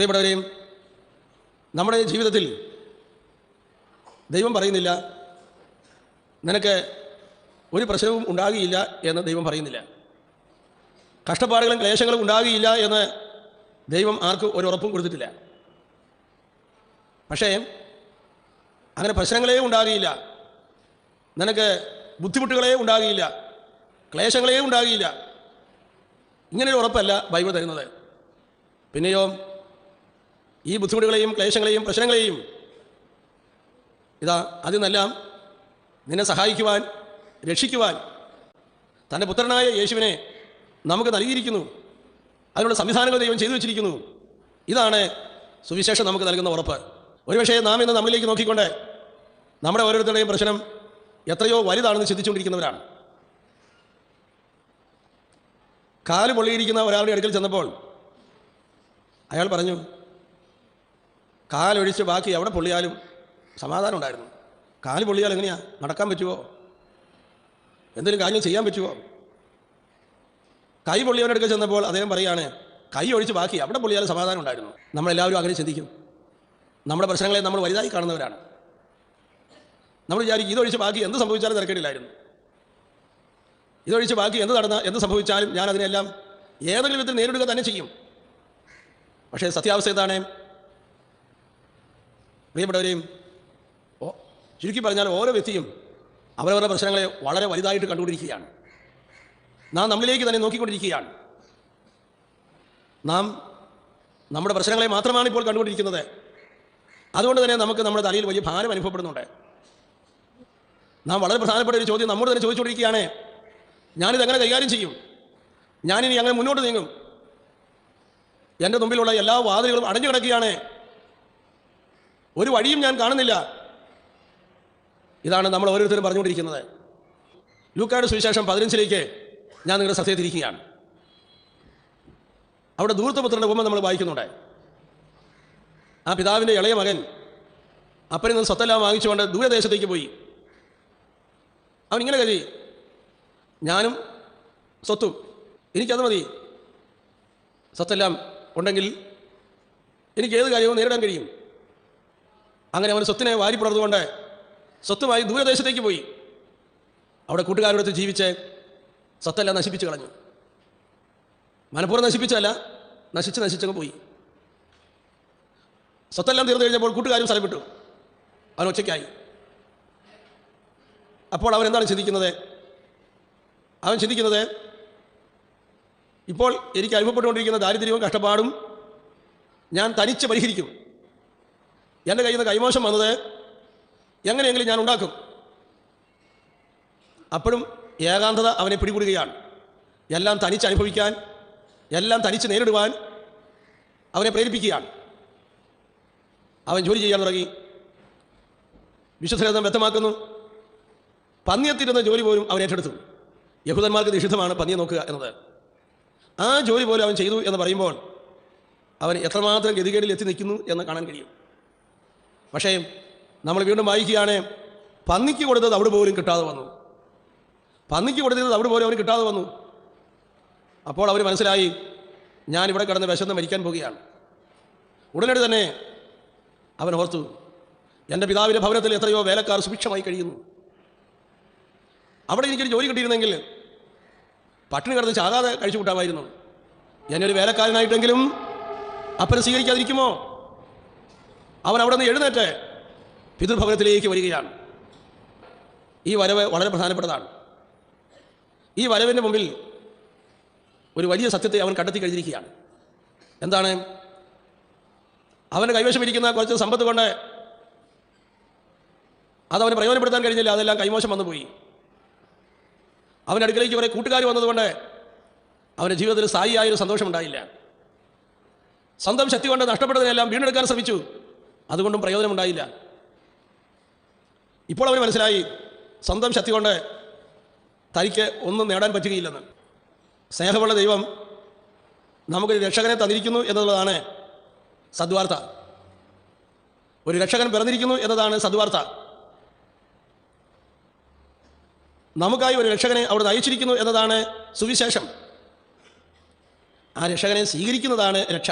പ്രിയപ്പെട്ടവരെയും, നമ്മുടെ ജീവിതത്തിൽ ദൈവം പറയുന്നില്ല നിനക്ക് ഒരു പ്രശ്നവും ഉണ്ടാകുകയില്ല എന്ന് ദൈവം പറയുന്നില്ല. കഷ്ടപ്പാടുകളും ക്ലേശങ്ങളും ഉണ്ടാകുകയില്ല എന്ന് ദൈവം ആർക്കും ഒരു ഉറപ്പും കൊടുത്തിട്ടില്ല. പക്ഷേ അങ്ങനെ പ്രശ്നങ്ങളേ ഉണ്ടാകുകയില്ല, നിനക്ക് ബുദ്ധിമുട്ടുകളേ ഉണ്ടാകുകയില്ല, ക്ലേശങ്ങളേ ഉണ്ടാകുകയില്ല, ഇങ്ങനെയൊരു ഉറപ്പല്ല ബൈബിൾ തരുന്നത്. പിന്നെയോ ഈ ബുദ്ധിമുട്ടുകളെയും ക്ലേശങ്ങളെയും പ്രശ്നങ്ങളെയും അതിൽ നിന്നെല്ലാം നിന്നെ സഹായിക്കുവാൻ, രക്ഷിക്കുവാൻ തൻ്റെ പുത്രനായ യേശുവിനെ നമുക്ക് നൽകിയിരിക്കുന്നു. അതിനുള്ള സംവിധാനങ്ങൾ ദൈവം ചെയ്തു വെച്ചിരിക്കുന്നു. ഇതാണ് സുവിശേഷം നമുക്ക് നൽകുന്ന ഉറപ്പ്. ഒരുപക്ഷേ നാം ഇന്ന് നമ്മളിലേക്ക് നോക്കിക്കൊണ്ട് നമ്മുടെ ഓരോരുത്തരുടെയും പ്രശ്നം എത്രയോ വലുതാണെന്ന് ചിന്തിച്ചുകൊണ്ടിരിക്കുന്നവരാണ്. കാല് പൊള്ളിയിരിക്കുന്ന ഒരാളുടെ അടുക്കൽ ചെന്നപ്പോൾ അയാൾ പറഞ്ഞു, കാലൊഴിച്ച് ബാക്കി എവിടെ പൊള്ളിയാലും സമാധാനം ഉണ്ടായിരുന്നു. കാല് പൊള്ളിയാൽ എങ്ങനെയാണ് നടക്കാൻ പറ്റുമോ? എന്തെങ്കിലും കാര്യം ചെയ്യാൻ പറ്റുമോ? കൈ പൊള്ളിയവൻ്റെ അടുക്കൽ ചെന്നപ്പോൾ അദ്ദേഹം പറയുകയാണ്, കൈ ഒഴിച്ച് ബാക്കി അവിടെ പൊള്ളിയാലും സമാധാനം ഉണ്ടായിരുന്നു. നമ്മളെല്ലാവരും അങ്ങനെ ചിന്തിക്കും. നമ്മുടെ പ്രശ്നങ്ങളെ നമ്മൾ വലുതായി കാണുന്നവരാണ്. നമ്മൾ വിചാരിക്കും ഇതൊഴിച്ച് ബാക്കി എന്ത് സംഭവിച്ചാലും തിരക്കേടില്ലായിരുന്നു, ഇതൊഴിച്ച് ബാക്കി എന്ത് സംഭവിച്ചാലും ഞാൻ അതിനെല്ലാം ഏതെങ്കിലും വിധത്തിൽ നേരിടുക തന്നെ ചെയ്യും. പക്ഷേ സത്യാവസ്ഥ എന്താണ്? പ്രിയപ്പെട്ടവരെയും, ചുരുക്കി പറഞ്ഞാൽ ഓരോ വ്യക്തിയും അവരവരുടെ പ്രശ്നങ്ങളെ വളരെ വലുതായിട്ട് കണ്ടുകൊണ്ടിരിക്കുകയാണ്. നാം നമ്മളിലേക്ക് തന്നെ നോക്കിക്കൊണ്ടിരിക്കുകയാണ്. നാം നമ്മുടെ പ്രശ്നങ്ങളെ മാത്രമാണ് ഇപ്പോൾ കണ്ടുകൊണ്ടിരിക്കുന്നത്. അതുകൊണ്ട് തന്നെ നമുക്ക് നമ്മുടെ തലയിൽ വലിയ ഭാരം അനുഭവപ്പെടുന്നുണ്ട്. നാം വളരെ പ്രധാനപ്പെട്ട ഒരു ചോദ്യം നമ്മോട് തന്നെ ചോദിച്ചുകൊണ്ടിരിക്കുകയാണ്, ഞാനിതെങ്ങനെ കൈകാര്യം ചെയ്യും? ഞാനിനി അങ്ങനെ മുന്നോട്ട് നീങ്ങും? എൻ്റെ മുമ്പിലുള്ള എല്ലാ വാതിലുകളും അടഞ്ഞു കിടക്കുകയാണ്, ഒരു വഴിയും ഞാൻ കാണുന്നില്ല. ഇതാണ് നമ്മൾ ഓരോരുത്തരും പറഞ്ഞുകൊണ്ടിരിക്കുന്നത്. ലൂക്കായുടെ സുവിശേഷം 15 ഞാൻ നിങ്ങളുടെ ശ്രദ്ധയിലിരിക്കുകയാണ്. അവിടെ ധൂർത്തപുത്രൻ്റെ ഉപമ നമ്മൾ വായിക്കുന്നുണ്ട്. ആ പിതാവിൻ്റെ ഇളയ മകൻ അപ്പനിൽ നിന്ന് സ്വത്തെല്ലാം വാങ്ങിച്ചുകൊണ്ട് ദൂരദേശത്തേക്ക് പോയി. അവനിങ്ങനെ കരുതി, ഞാനും സ്വത്തും എനിക്കത് മതി, സ്വത്തെല്ലാം ഉണ്ടെങ്കിൽ എനിക്ക് ഏത് കാര്യവും നേരിടാൻ കഴിയും. അങ്ങനെ അവൻ സ്വത്തിനെ വാരിപ്പുണർന്നുകൊണ്ട് സ്വത്തുമായി ദൂരദേശത്തേക്ക് പോയി. അവിടെ കൂട്ടുകാരോടൊത്ത് ജീവിച്ച് സ്വത്തെല്ലാം നശിപ്പിച്ച് കളഞ്ഞു. മനഃപൂർവ്വം നശിപ്പിച്ചല്ല, നശിച്ചങ്ങ് പോയി. സ്വത്തെല്ലാം തീർന്നു കഴിഞ്ഞപ്പോൾ കൂട്ടുകാരും സ്ഥലം വിട്ടു, അവൻ ഒറ്റയ്ക്കായി. അപ്പോൾ അവൻ എന്താണ് ചിന്തിക്കുന്നത്? അവൻ ചിന്തിക്കുന്നത്, ഇപ്പോൾ എനിക്ക് അനുഭവപ്പെട്ടുകൊണ്ടിരിക്കുന്ന ദാരിദ്ര്യവും കഷ്ടപ്പാടും ഞാൻ തനിച്ച് പരിഹരിക്കും. എൻ്റെ കയ്യിൽ നിന്ന് കൈമോശം വന്നത് എങ്ങനെയെങ്കിലും ഞാൻ ഉണ്ടാക്കും. അപ്പോഴും ഏകാന്തത അവനെ പിടികൂടുകയാണ്. എല്ലാം തനിച്ച് അനുഭവിക്കാൻ, എല്ലാം തനിച്ച് നേരിടുവാൻ അവനെ പ്രേരിപ്പിക്കുകയാണ്. അവൻ ജോലി ചെയ്യാൻ തുടങ്ങി. വിശുദ്ധഗ്രന്ഥം വ്യക്തമാക്കുന്നു, പന്നിയെത്തിരുന്ന ജോലി പോലും അവൻ ഏറ്റെടുത്തു. യഹൂദന്മാർക്ക് നിഷിദ്ധമാണ് പന്നിയെ നോക്കുക എന്നത്. ആ ജോലി പോലും അവൻ ചെയ്തു എന്ന് പറയുമ്പോൾ അവൻ എത്രമാത്രം ഗതികേടിൽ എത്തി നിൽക്കുന്നു എന്ന് കാണാൻ കഴിയും. പക്ഷേ നമ്മൾ വീണ്ടും വായിക്കുകയാണ്, പന്നിക്ക് കൊടുത്തത് അവിടെ പോലും കിട്ടാതെ വന്നു. പന്നിക്ക് കൊടുത്തത് അവിടെ പോലും അവന് കിട്ടാതെ വന്നു. അപ്പോൾ അവർ മനസ്സിലായി, ഞാനിവിടെ കിടന്ന് വിശന്ന് മരിക്കാൻ പോകുകയാണ്. ഉടനടി തന്നെ അവൻ ഓർത്തു, എൻ്റെ പിതാവിൻ്റെ ഭവനത്തിൽ എത്രയോ വേലക്കാർ സുഭിക്ഷമായി കഴിയുന്നു. അവിടെ എനിക്കൊരു ജോലി കിട്ടിയിരുന്നെങ്കിൽ പട്ടിണി കിടന്ന് ചാകാതെ കഴിച്ചു കൂട്ടാമായിരുന്നു. എന്നൊരു വേലക്കാരനായിട്ടെങ്കിലും അപ്പനെ സ്വീകരിക്കാതിരിക്കുമോ? അവൻ അവിടെ നിന്ന് എഴുന്നേറ്റ് പിതൃഭവനത്തിലേക്ക് വരികയാണ്. ഈ വരവ് വളരെ പ്രധാനപ്പെട്ടതാണ്. ഈ വരവിൻ്റെ മുമ്പിൽ ഒരു വലിയ സത്യത്തെ അവൻ കണ്ടെത്തി കഴിഞ്ഞിരിക്കുകയാണ്. എന്താണ്? അവൻ്റെ കൈവശമിരിക്കുന്ന കുറച്ച് സമ്പത്ത് കൊണ്ട് അതവന് പ്രയോജനപ്പെടുത്താൻ കഴിഞ്ഞില്ല. അതെല്ലാം കൈമോശം വന്നുപോയി. അവൻ്റെ അടുക്കലേക്ക് കുറേ കൂട്ടുകാർ വന്നതുകൊണ്ട് അവൻ്റെ ജീവിതത്തിൽ സ്ഥായിയായൊരു സന്തോഷമുണ്ടായില്ല. സ്വന്തം ശക്തി കൊണ്ട് നഷ്ടപ്പെട്ടതിനെല്ലാം വീണ്ടെടുക്കാൻ ശ്രമിച്ചു, അതുകൊണ്ടും പ്രയോജനമുണ്ടായില്ല. ഇപ്പോൾ അവന് മനസ്സിലായി, സ്വന്തം ശക്തി കൊണ്ട് തനിക്ക് ഒന്നും നേടാൻ പറ്റുകയില്ലെന്ന്. സ്നേഹമുള്ള ദൈവം നമുക്കൊരു രക്ഷകനെ തന്നിരിക്കുന്നു എന്നുള്ളതാണ് സദ്വാർത്ത. ഒരു രക്ഷകൻ പിറന്നിരിക്കുന്നു എന്നതാണ് സദ്വാർത്ത. നമുക്കായി ഒരു രക്ഷകനെ അവിടെ അയച്ചിരിക്കുന്നു എന്നതാണ് സുവിശേഷം. ആ രക്ഷകനെ സ്വീകരിക്കുന്നതാണ് രക്ഷ.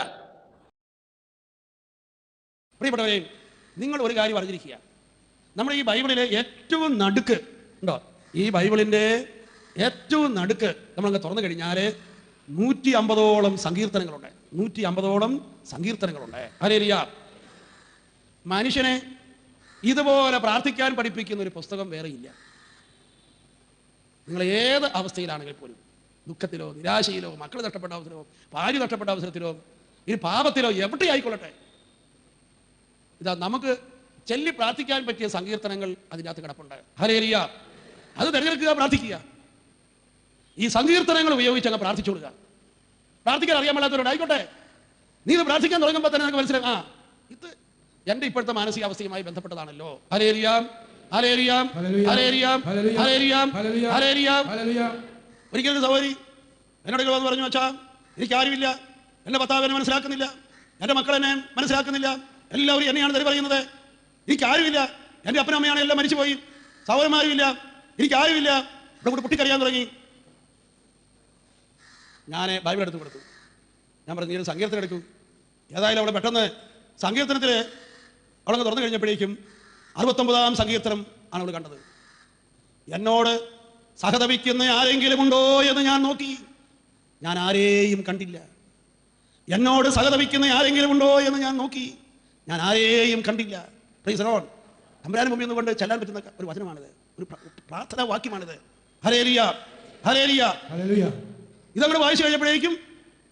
പ്രിയപ്പെട്ടവരെ, നിങ്ങൾ ഒരു കാര്യം അറിഞ്ഞിരിക്കുക. നമ്മുടെ ഈ ബൈബിളിലെ ഏറ്റവും നടുക്ക് ഉണ്ടോ, ഈ ബൈബിളിൻ്റെ ഏറ്റവും നടുക്ക് നമ്മളങ്ങ് തുറന്നു കഴിഞ്ഞാൽ 150ഓളം സങ്കീർത്തനങ്ങളുണ്ട്. 150ഓളം സങ്കീർത്തനങ്ങളുണ്ട്. ഹല്ലേലൂയ. മനുഷ്യനെ ഇതുപോലെ പ്രാർത്ഥിക്കാൻ പഠിപ്പിക്കുന്ന ഒരു പുസ്തകം വേറെ ഇല്ല. നിങ്ങൾ ഏത് അവസ്ഥയിലാണെങ്കിൽ പോലും, ദുഃഖത്തിലോ നിരാശയിലോ മക്കൾ നഷ്ടപ്പെട്ട അവസരമോ ഭാര്യ നഷ്ടപ്പെട്ട അവസരത്തിലോ ഇനി പാപത്തിലോ എവിടെ ആയിക്കൊള്ളട്ടെ, ഇതാ നമുക്ക് ചൊല്ലി പ്രാർത്ഥിക്കാൻ പറ്റിയ സങ്കീർത്തനങ്ങൾ അതിനകത്ത് കിടപ്പുണ്ട്. ഹല്ലേലൂയ. അത് തിരഞ്ഞെടുക്കുക, പ്രാർത്ഥിക്കുക. ഈ സങ്കീർത്തനങ്ങൾ ഉപയോഗിച്ച് അങ്ങ് പ്രാർത്ഥിച്ചു കൊടുക്കുക. പ്രാർത്ഥിക്കാൻ അറിയാൻ പാടാത്തവരോട് ആയിക്കോട്ടെ, നീ ഇത് പ്രാർത്ഥിക്കാൻ തുടങ്ങുമ്പോൾ തന്നെ നമുക്ക് മനസ്സിലാവും, ഇത് എൻ്റെ ഇപ്പോഴത്തെ മാനസികാവസ്ഥയുമായി ബന്ധപ്പെട്ടതാണല്ലോ. Hallelujah, hallelujah, hallelujah, hallelujah, hallelujah. ഒരിക്കലും സഹോദരി എന്നോട് വന്ന് പറഞ്ഞു, അച്ഛാ എനിക്ക് ആരുമില്ല, എൻ്റെ ഭർത്താവ് എന്നെ മനസ്സിലാക്കുന്നില്ല, എൻ്റെ മക്കൾ എന്നെ മനസ്സിലാക്കുന്നില്ല, എല്ലാവരും എന്നെയാണ് തെറി പറയുന്നത്, എനിക്കാരുമില്ല, എൻ്റെ അപ്പനും അമ്മയാണ് എല്ലാം മരിച്ചുപോയി, സഹോദരന്മാരുമില്ല, എനിക്കാരുമില്ല. ഇവിടെ കൂടെ പൊട്ടിക്കറിയാൻ തുടങ്ങി. ഞാൻ ബൈബിൾ എടുത്ത് കൊടുത്തു. ഞാൻ പറഞ്ഞു, നീ ഒരു സങ്കീർത്തനം എടുക്കൂ. ഏതായാലും അവിടെ പെട്ടെന്ന് സങ്കീർത്തനത്തിൽ അവളങ്ങ് തുറന്നു കഴിഞ്ഞപ്പോഴേക്കും 69-ാം സങ്കീർത്തനം ആണ് അവൾ കണ്ടത്. എന്നോട് സഹതപിക്കുന്ന ആരെങ്കിലും ഉണ്ടോ എന്ന് ഞാൻ നോക്കി, ഞാൻ ആരെയും കണ്ടില്ല. എന്നോട് സഹതപിക്കുന്ന ആരെങ്കിലും ഉണ്ടോ എന്ന് ഞാൻ നോക്കി, ഞാൻ ആരെയും കണ്ടില്ല. Price the Lord. തമ്പുരാന് മുമ്പിൽ നിന്നുകൊണ്ട് ചെല്ലാൻ പറ്റുന്ന ഒരു വചനമാണിത്, ഒരു പ്രാർത്ഥനാ വാക്യമാണിത്. Hallelujah, hallelujah, hallelujah. ഇതങ്ങോട്ട് വായിച്ചു കഴിഞ്ഞപ്പോഴേക്കും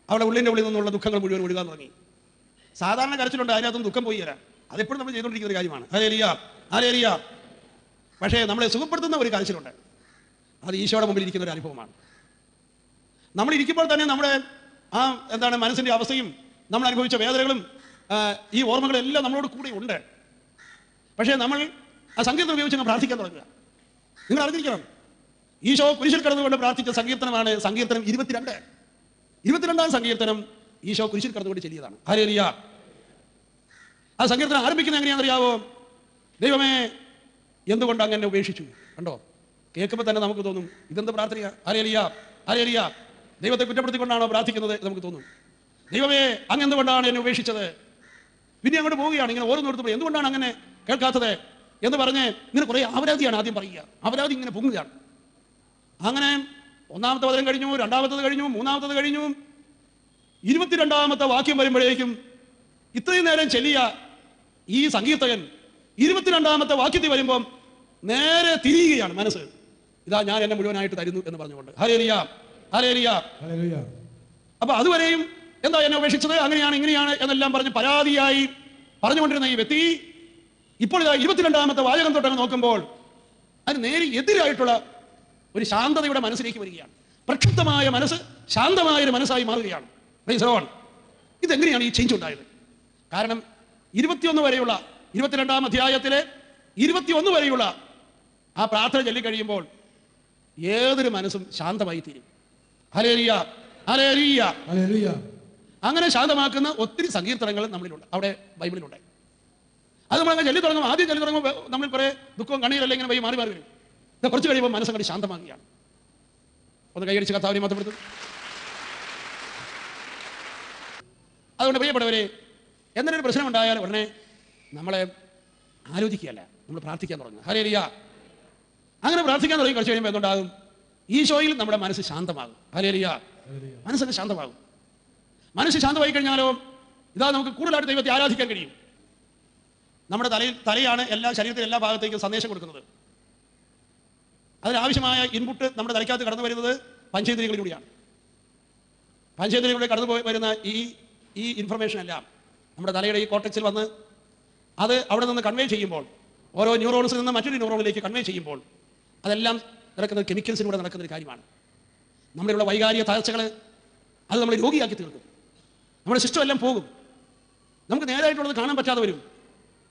അവിടെ ഉള്ളിൻ്റെ ഉള്ളിൽ നിന്നുള്ള ദുഃഖങ്ങൾ മുഴുവൻ ഒഴുകാൻ തുടങ്ങി. സാധാരണ കരച്ചിലുണ്ട്, അതിനകത്തും ദുഃഖം പോയി തരാം. അതെപ്പോഴും നമ്മൾ ചെയ്തുകൊണ്ടിരിക്കുന്ന ഒരു കാര്യമാണ്. Hallelujah, hallelujah. പക്ഷേ നമ്മളെ സുഖപ്പെടുത്തുന്ന ഒരു കരച്ചിലുണ്ട്, അത് ഈശോയുടെ മുമ്പിൽ ഇരിക്കുന്ന ഒരു അനുഭവമാണ്. നമ്മൾ ഇരിക്കുമ്പോൾ തന്നെ നമ്മുടെ എന്താണ് മനസ്സിൻ്റെ അവസ്ഥയും നമ്മൾ അനുഭവിച്ച വേദനകളും ഈ ഓർമ്മകളെല്ലാം നമ്മളോട് കൂടെ ഉണ്ട്. പക്ഷേ നമ്മൾ ആ സങ്കീർത്തനം ഉപയോഗിച്ച് പ്രാർത്ഥിക്കാൻ തുടങ്ങുക. നിങ്ങൾ അറിഞ്ഞിരിക്കണം, ഈശോ കുരിശിൽ കിടന്നുകൊണ്ട് പ്രാർത്ഥിച്ച സങ്കീർത്തനമാണ് സങ്കീർത്തനം 22. 22-ാം സങ്കീർത്തനം ഈശോ കുരിശിൽ കിടന്നുകൊണ്ട് ചൊല്ലിയതാണ്. ഹല്ലേലൂയ. ആ സങ്കീർത്തനം ആരംഭിക്കുന്നത് എങ്ങനെയാണെന്നറിയാവോ? ദൈവമേ എന്തുകൊണ്ട് അങ്ങനെ ഉപേക്ഷിച്ചു. കണ്ടോ, കേൾക്കുമ്പോൾ തന്നെ നമുക്ക് തോന്നും ഇതെന്ത് പ്രാർത്ഥനയാ. Hallelujah, hallelujah. ദൈവത്തെ കുറ്റപ്പെടുത്തിക്കൊണ്ടാണോ പ്രാർത്ഥിക്കുന്നത് നമുക്ക് തോന്നും. ദൈവമേ അങ്ങ് എന്തുകൊണ്ടാണ് എന്നെ ഉപേക്ഷിച്ചത്. പിന്നെ അങ്ങോട്ട് പോവുകയാണ്, ഇങ്ങനെ ഓരോന്നിടത്തും എന്തുകൊണ്ടാണ് അങ്ങനെ കേൾക്കാത്തത് എന്ന് പറഞ്ഞ് ഇങ്ങനെ കുറേ അപരാധിയാണ് ആദ്യം പറയുക. അപരാധി ഇങ്ങനെ പൊങ്ങുകയാണ്. അങ്ങനെ 1-ാമത്തെ വചനം കഴിഞ്ഞു, 2-ാമത്തത് കഴിഞ്ഞു, 3-ാമത്തത് കഴിഞ്ഞു. 22-ാമത്തെ വാക്യം വരുമ്പോഴേക്കും ഇത്രയും നേരം ചെല്ലിയ ഈ സങ്കീർത്തകൻ 22-ാമത്തെ വാക്യത്തിൽ വരുമ്പം നേരെ തിരിയുകയാണ് മനസ്സ്. ഇതാ ഞാൻ എന്നെ മുഴുവനായിട്ട് തരുന്നു എന്ന് പറഞ്ഞുകൊണ്ട്. Hallelujah, hallelujah, hallelujah. അപ്പൊ അതുവരെയും എന്താ എന്നെ ഉപേക്ഷിച്ചത്, അങ്ങനെയാണ് ഇങ്ങനെയാണ് എന്നെല്ലാം പറഞ്ഞ് പരാതിയായി പറഞ്ഞുകൊണ്ടിരുന്ന ഈ വ്യക്തി ഇപ്പോൾ ഇതാ 22-ാമത്തെ വാചകം തൊട്ടങ്ങ് നോക്കുമ്പോൾ അതിന് നേരെ എതിരായിട്ടുള്ള ഒരു ശാന്തതയുടെ മനസ്സിലേക്ക് വരികയാണ്. പ്രക്ഷുബ്ധമായ മനസ്സ് ശാന്തമായ ഒരു മനസ്സായി മാറുകയാണ്. Price the Lord. ഇതെങ്ങനെയാണ് ഈ ചേഞ്ച് ഉണ്ടായത്? കാരണം 21 വരെയുള്ള 22-ാം അധ്യായത്തിലെ 21 വരെയുള്ള ആ പ്രാർത്ഥന ചൊല്ലിക്കഴിയുമ്പോൾ ഏതൊരു മനസ്സും ശാന്തമായി തീരും. Hallelujah, hallelujah, hallelujah. അങ്ങനെ ശാന്തമാക്കുന്ന ഒത്തിരി സങ്കീർത്തനങ്ങൾ നമ്മളിലുണ്ട്, അവിടെ ബൈബിളിലുണ്ട്. അത് നമ്മളങ്ങനെ ചൊല്ലി തുടങ്ങും. ആദ്യം ചൊല്ലി തുടങ്ങുമ്പോൾ നമ്മൾ കുറേ ദുഃഖവും കണ്ണീരല്ല ഇങ്ങനെ വഴി മാറി മാറി വരും. കുറച്ച് കഴിയുമ്പോൾ മനസ്സങ്ങോട്ട് ശാന്തമാകുകയാണ്. ഒന്ന് കൈയടിച്ച് കർത്താവിനെ മഹത്വപ്പെടുത്തും. അതുകൊണ്ട് പ്രിയപ്പെട്ടവരെ, എന്നൊരു പ്രശ്നം ഉണ്ടായാൽ ഉടനെ നമ്മളെ ആലോചിക്കുകയല്ല, നമ്മൾ പ്രാർത്ഥിക്കാൻ തുടങ്ങുക. ഹല്ലേലൂയ. അങ്ങനെ പ്രാർത്ഥിക്കാൻ തുടങ്ങി കുറച്ച് കഴിയുമ്പോൾ എന്തുണ്ടാകും? ഈശോയിൽ നമ്മുടെ മനസ്സ് ശാന്തമാകും. ഹല്ലേലൂയ. മനസ്സൊക്കെ ശാന്തമാകും. മനസ്സ് ശാന്തമായി കഴിഞ്ഞാലോ ഇതാ നമുക്ക് കൂടുതലായിട്ട് ദൈവത്തെ ആരാധിക്കാൻ കഴിയും. നമ്മുടെ തലയാണ് എല്ലാ ശരീരത്തിലെ എല്ലാ ഭാഗത്തേക്കും സന്ദേശം കൊടുക്കുന്നത്. അതിനാവശ്യമായ ഇൻപുട്ട് നമ്മുടെ തലയ്ക്കകത്ത് കടന്നു വരുന്നത് പഞ്ചേന്ദ്രിയങ്ങളിലൂടെയാണ്. പഞ്ചേന്ദ്രിയങ്ങളിലൂടെ കടന്നു വരുന്ന ഈ ഇൻഫർമേഷൻ എല്ലാം നമ്മുടെ തലയുടെ ഈ കോർട്ടക്സിൽ വന്ന് അത് അവിടെ നിന്ന് കൺവേ ചെയ്യുമ്പോൾ, ഓരോ ന്യൂറോൺസിൽ നിന്ന് മറ്റൊരു ന്യൂറോണിലേക്ക് കൺവേ ചെയ്യുമ്പോൾ അതെല്ലാം നടക്കുന്നത് കെമിക്കൽസിലൂടെ നടക്കുന്നൊരു കാര്യമാണ്. നമ്മളിലുള്ള വൈകാരിക തകർച്ചകൾ അത് നമ്മളെ രോഗിയാക്കി തീർക്കും. നമ്മുടെ സിസ്റ്റം എല്ലാം പോകും. നമുക്ക് നേരായിട്ടുള്ളത് കാണാൻ പറ്റാതെ വരും.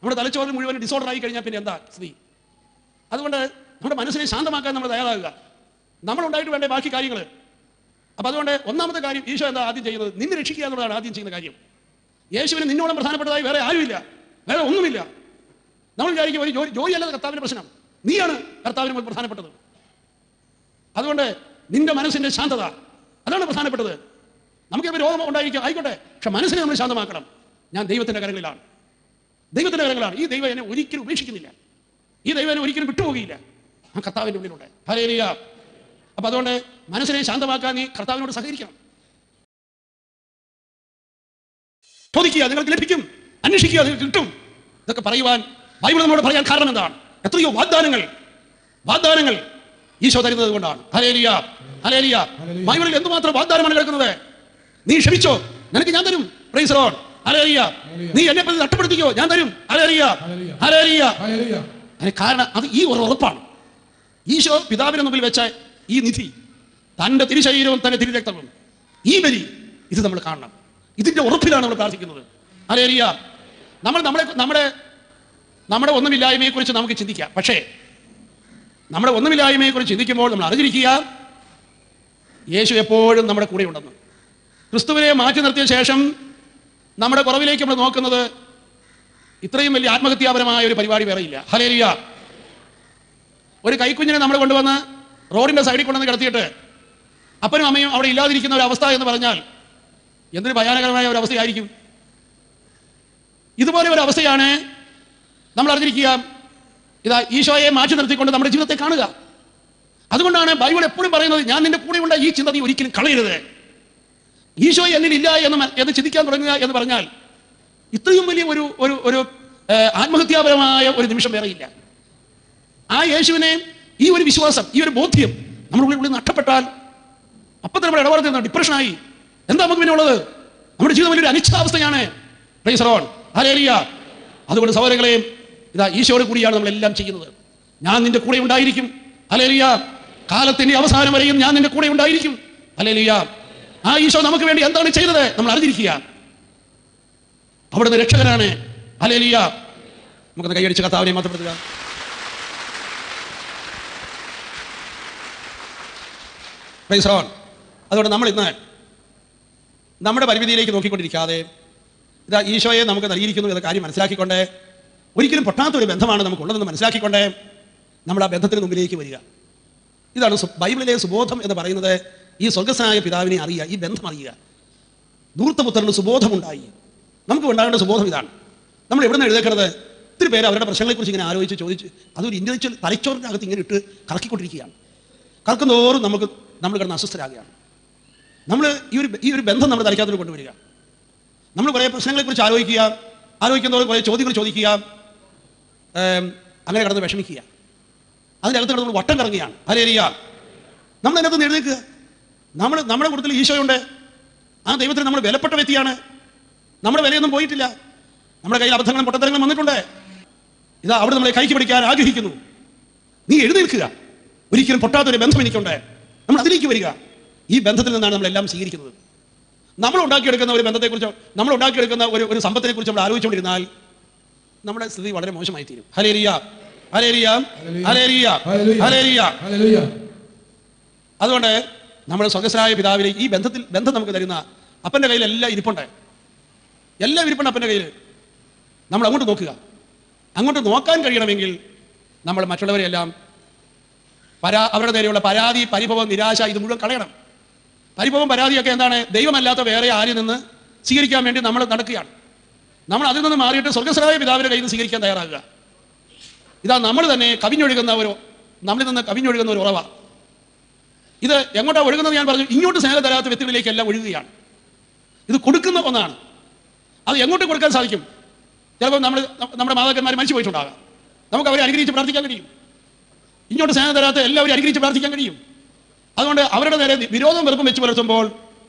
നമ്മുടെ തലച്ചോറിൽ മുഴുവൻ ഡിസോർഡർ ആയി കഴിഞ്ഞാൽ പിന്നെ എന്താ സ്ഥിതി? അതുകൊണ്ട് നമ്മുടെ മനസ്സിനെ ശാന്തമാക്കാൻ നമ്മൾ തയ്യാറാകുക. നമ്മളുണ്ടായിട്ട് വേണ്ടേ ബാക്കി കാര്യങ്ങൾ. അപ്പം അതുകൊണ്ട് ഒന്നാമത്തെ കാര്യം ഈശോ എന്താ ആദ്യം ചെയ്യുന്നത്? നിന്നെ രക്ഷിക്കുക എന്നുള്ളതാണ് ആദ്യം ചെയ്യുന്ന കാര്യം. യേശുവിന് നിന്നോളം പ്രധാനപ്പെട്ടതായി വേറെ ആരുമില്ല, വേറെ ഒന്നുമില്ല. നമ്മൾ വിചാരിക്കും ഒരു ജോലിയല്ല കർത്താവിൻ്റെ പ്രശ്നം, നീയാണ് കർത്താവിന് പ്രധാനപ്പെട്ടത്. അതുകൊണ്ട് നിന്റെ മനസ്സിന്റെ ശാന്തത അതാണ് പ്രധാനപ്പെട്ടത്. നമുക്കിപ്പോൾ രോഗം ഉണ്ടായിരിക്കും, ആയിക്കോട്ടെ, പക്ഷെ മനസ്സിനെ നമ്മൾ ശാന്തമാക്കണം. ഞാൻ ദൈവത്തിൻ്റെ കരങ്ങളിലാണ്. ദൈവത്തിന്റെ കരങ്ങളാണ്. ഈ ദൈവം എന്നെ ഒരിക്കലും ഉപേക്ഷിക്കുന്നില്ല, ഈ ദൈവം എന്നെ ഒരിക്കലും വിട്ടുപോകില്ല. ആ കർത്താവിൻ്റെ ഉള്ളിലുണ്ട്. ഹല്ലേലൂയ. അപ്പൊ അതുകൊണ്ട് മനസ്സിനെ ശാന്തമാക്കാൻ നീ കർത്താവിനോട് സഹകരിക്കണം. ചോദിക്കുക, നിങ്ങൾക്ക് ലഭിക്കും. അന്വേഷിക്കുക, നിങ്ങൾക്ക് കിട്ടും. ഇതൊക്കെ പറയുവാൻ ബൈബിൾ നമ്മോട് പറയാൻ കാരണം എന്താണ്? എത്രയോ വാഗ്ദാനങ്ങൾ ഈശോ തരുന്നത് കൊണ്ടാണ്. Hallelujah, hallelujah. ബൈബിളിൽ എന്തുമാത്രം വാഗ്ദാനമാണ് കിടക്കുന്നത്. നീ ക്ഷമിച്ചോ, നിനക്ക് ഞാൻ തരും. Price the Lord. ഹല്ലേലൂയ. നീ എന്നെ പറ്റി നഷ്ടപ്പെടുത്തിക്കോ, ഞാൻ തരും. Hallelujah, hallelujah. അതിന് കാരണം അത് ഈ ഒരു ഉറപ്പാണ്. ഈശോ പിതാവിന് മുമ്പിൽ വെച്ച ഈ നിധി, തന്റെ തിരുശരീരവും തന്റെ തിരുരക്തവും, ഈ ബലി, ഇത് നമ്മൾ കാണണം. ഇതിന്റെ ഉറപ്പിലാണ് നമ്മൾ പ്രാർത്ഥിക്കുന്നത്. ഹല്ലേലൂയ. നമ്മൾ നമ്മുടെ ഒന്നുമില്ലായ്മയെ കുറിച്ച് നമുക്ക് ചിന്തിക്കാം. പക്ഷേ നമ്മുടെ ഒന്നുമില്ലായ്മയെ കുറിച്ച് ചിന്തിക്കുമ്പോൾ നമ്മൾ അറിഞ്ഞിരിക്കുക, യേശു എപ്പോഴും നമ്മുടെ കൂടെ ഉണ്ടെന്ന്. ക്രിസ്തുവിനെ മാറ്റി നിർത്തിയ ശേഷം നമ്മുടെ കുറവിലേക്ക് നമ്മൾ നോക്കുന്നത് ഇത്രയും വലിയ ആത്മഹത്യാപരമായ ഒരു പരിപാടി വേറെയില്ല. ഹല്ലേലൂയ. ഒരു കൈക്കുഞ്ഞിനെ നമ്മൾ കൊണ്ടുവന്ന് റോഡിന്റെ സൈഡിൽ കൊണ്ടുവന്ന് കിടത്തിയിട്ട് അപ്പനും അമ്മയും അവിടെ ഇല്ലാതിരിക്കുന്ന ഒരു അവസ്ഥ എന്ന് പറഞ്ഞാൽ എന്തൊരു ഭയാനകരമായ ഒരു അവസ്ഥയായിരിക്കും. ഇതുപോലെ ഒരു അവസ്ഥയാണ് നമ്മൾ അറിഞ്ഞിരിക്കുക. ഇതാ ഈശോയെ മാറ്റി നിർത്തിക്കൊണ്ട് നമ്മുടെ ജീവിതത്തെ കാണുക. അതുകൊണ്ടാണ് ബൈബിൾ എപ്പോഴും പറയുന്നത്, ഞാൻ നിന്റെ കൂടെ ഉണ്ട്, ഈ ചിന്ത നീ ഒരിക്കലും കളയരുത്. ഈശോ എന്നിൽ ഇല്ല എന്ന് ചിന്തിക്കാൻ തുടങ്ങുക എന്ന് പറഞ്ഞാൽ ഇത്രയും വലിയ ഒരു ആത്മഹത്യാപരമായ ഒരു നിമിഷം വേറെയില്ല. ആ യേശുവിനെ, ഈ ഒരു വിശ്വാസം, ഈ ഒരു ബോധ്യം നമ്മുടെ ഉള്ളിൽ നഷ്ടപ്പെട്ടാൽ അപ്പം നമ്മുടെ ഇടപാടത്തിൽ ഡിപ്രഷനായി. എന്താ നമുക്ക് പിന്നെ ഉള്ളത്? നമ്മുടെ ജീവിതം വലിയൊരു അനിശ്ചിതാവസ്ഥയാണ്. Praise the Lord. ഹല്ലേലൂയ. അതുകൊണ്ട് സഹോദരങ്ങളെ, ഇതാ ഈശോയോട് കൂടിയാണ് നമ്മളെല്ലാം ചെയ്യുന്നത്. ഞാൻ നിന്റെ കൂടെ ഉണ്ടായിരിക്കും. ഹല്ലേലൂയ. കാലത്തിന്റെ അവസാനം വരെയും ഞാൻ നിന്റെ കൂടെ ഉണ്ടായിരിക്കും. ഹല്ലേലൂയ. ആ ഈശോ നമുക്ക് വേണ്ടി എന്താണ് ചെയ്തത് നമ്മൾ അറിഞ്ഞിരിക്കുക. അവിടുന്ന് രക്ഷകനാണ്. ഹല്ലേലൂയ. നമുക്കൊന്ന് കൈയടിച്ച് കർത്താവിനെ മാത്രപ്പെടുത്തുക. Price the Lord. അതുകൊണ്ട് നമ്മൾ ഇന്ന് നമ്മുടെ പരിമിതിയിലേക്ക് നോക്കിക്കൊണ്ടിരിക്കാതെ ഇതാ ഈശോയെ നമുക്ക് നൽകിയിരിക്കുന്നു എന്ന കാര്യം മനസ്സിലാക്കിക്കൊണ്ട്, ഒരിക്കലും പൊട്ടാത്തൊരു ബന്ധമാണ് നമുക്കുള്ളതെന്ന് മനസ്സിലാക്കിക്കൊണ്ട് നമ്മൾ ആ ബന്ധത്തിന് മുമ്പിലേക്ക് വരിക. ഇതാണ് ബൈബിളിലെ സുബോധം എന്ന് പറയുന്നത്. ഈ സ്വർഗ്ഗസ്ഥനായ പിതാവിനെ അറിയുക, ഈ ബന്ധം അറിയുക. ധൂർത്തപുത്രന് സുബോധമുണ്ടായി. നമുക്ക് ഉണ്ടാകേണ്ട സുബോധം ഇതാണ്. നമ്മൾ എവിടെ നിന്ന് എഴുതേക്കുന്നത്? ഒത്തിരി പേര് അവരുടെ പ്രശ്നങ്ങളെക്കുറിച്ച് ഇങ്ങനെ ആലോചിച്ച് ചോദിച്ച് അതൊരു ഇന്റലക്ച്വൽ തലച്ചോറിൻ്റെ അകത്ത് ഇങ്ങനെ ഇട്ട് കറക്കിക്കൊണ്ടിരിക്കുകയാണ്. കറക്കുന്നതോറും നമ്മൾ കിടന്ന് അസ്വസ്ഥരാകുകയാണ്. നമ്മൾ ഈ ഒരു ബന്ധം നമ്മുടെ തലയ്ക്കകത്തോട് കൊണ്ടുവരിക. നമ്മൾ കുറേ പ്രശ്നങ്ങളെക്കുറിച്ച് ആലോചിക്കുന്നതോറും കുറേ ചോദ്യങ്ങൾ ചോദിക്കുക, അങ്ങനെ കിടന്ന് വിഷമിക്കുക. അതിനകത്ത് കിടന്ന് നമ്മൾ വട്ടം കറങ്ങുകയാണ്. ഹല്ലേലൂയ. നമ്മൾ അതിനകത്ത് എഴുന്നേൽക്കുക. നമ്മുടെ കൂട്ടത്തിൽ ഈശോയുണ്ട്. ആ ദൈവത്തിന് നമ്മൾ വിലപ്പെട്ട വ്യക്തിയാണ്. നമ്മുടെ വിലയൊന്നും പോയിട്ടില്ല. നമ്മുടെ കയ്യിൽ അബദ്ധങ്ങളും പൊട്ടത്തരങ്ങളും വന്നിട്ടുണ്ട്. ഇതാ അവിടെ നമ്മളെ കൈക്ക് പിടിക്കാൻ ആഗ്രഹിക്കുന്നു. നീ എഴുന്നേൽക്കുക. ഒരിക്കലും പൊട്ടാത്തൊരു ബന്ധം എനിക്കുണ്ട്. നമ്മൾ അതിലേക്ക് വരിക. ഈ ബന്ധത്തിൽ നിന്നാണ് നമ്മളെല്ലാം സ്വീകരിക്കുന്നത്. നമ്മൾ ഉണ്ടാക്കിയെടുക്കുന്ന ഒരു ബന്ധത്തെക്കുറിച്ചോ നമ്മൾ ഉണ്ടാക്കിയെടുക്കുന്ന ഒരു സമ്പത്തിനെ കുറിച്ച് നമ്മൾ ആലോചിച്ചുകൊണ്ടിരുന്നാൽ നമ്മുടെ സ്ഥിതി വളരെ മോശമായി തീരും. Hallelujah, hallelujah, hallelujah, hallelujah. അതുകൊണ്ട് നമ്മൾ സ്വർഗ്ഗസ്ഥനായ പിതാവിനെ ഈ ബന്ധം നമുക്ക് തരുന്ന അപ്പൻ്റെ കയ്യിൽ എല്ലാം ഇരിപ്പുണ്ട്. അപ്പൻ്റെ കയ്യിൽ. നമ്മൾ അങ്ങോട്ട് നോക്കുക. അങ്ങോട്ട് നോക്കാൻ കഴിയണമെങ്കിൽ നമ്മൾ മറ്റുള്ളവരെല്ലാം അവരുടെ നേരെയുള്ള പരാതി, പരിഭവം, നിരാശ ഇത് മുഴുവൻ കളയണം. പരിഭവം, പരാതിയൊക്കെ എന്താണ്? ദൈവമല്ലാത്ത വേറെ ആരിൽ നിന്ന് സ്വീകരിക്കാൻ വേണ്ടി നമ്മൾ നടക്കുകയാണ്. നമ്മൾ അതിൽ നിന്ന് മാറിയിട്ട് സ്വർഗ്ഗസ്ഥനായ പിതാവിന്റെ കയ്യിൽ നിന്ന് സ്വീകരിക്കാൻ തയ്യാറാകുക. ഇതാ നമ്മൾ തന്നെ നമ്മളിൽ നിന്ന് കവിഞ്ഞൊഴുകുന്ന ഒരു ഉറവ. ഇത് എങ്ങോട്ടാണ് ഒഴുകുന്നത്? ഞാൻ പറഞ്ഞു, ഇങ്ങോട്ട് സ്നേഹം തരാത്ത വ്യക്തികളിലേക്ക് എല്ലാം ഒഴുകുകയാണ്. ഇത് കൊടുക്കുന്ന ഒന്നാണ്. അത് എങ്ങോട്ട് കൊടുക്കാൻ സാധിക്കും? ചിലപ്പോൾ നമ്മുടെ മാതാക്കന്മാർ മരിച്ചു പോയിട്ടുണ്ടാകാം. നമുക്ക് അവരെ അനുഗ്രഹിച്ച് പ്രാർത്ഥിക്കാൻ കഴിയും. ഇങ്ങോട്ട് സ്നേഹം തരാത്ത എല്ലാവരും അനുഗ്രഹിച്ച് പ്രാർത്ഥിക്കാൻ കഴിയും. അതുകൊണ്ട് അവരുടെ നേരെ വിരോധം വെറുപ്പും വെച്ച് പുലർത്തുമ്പോൾ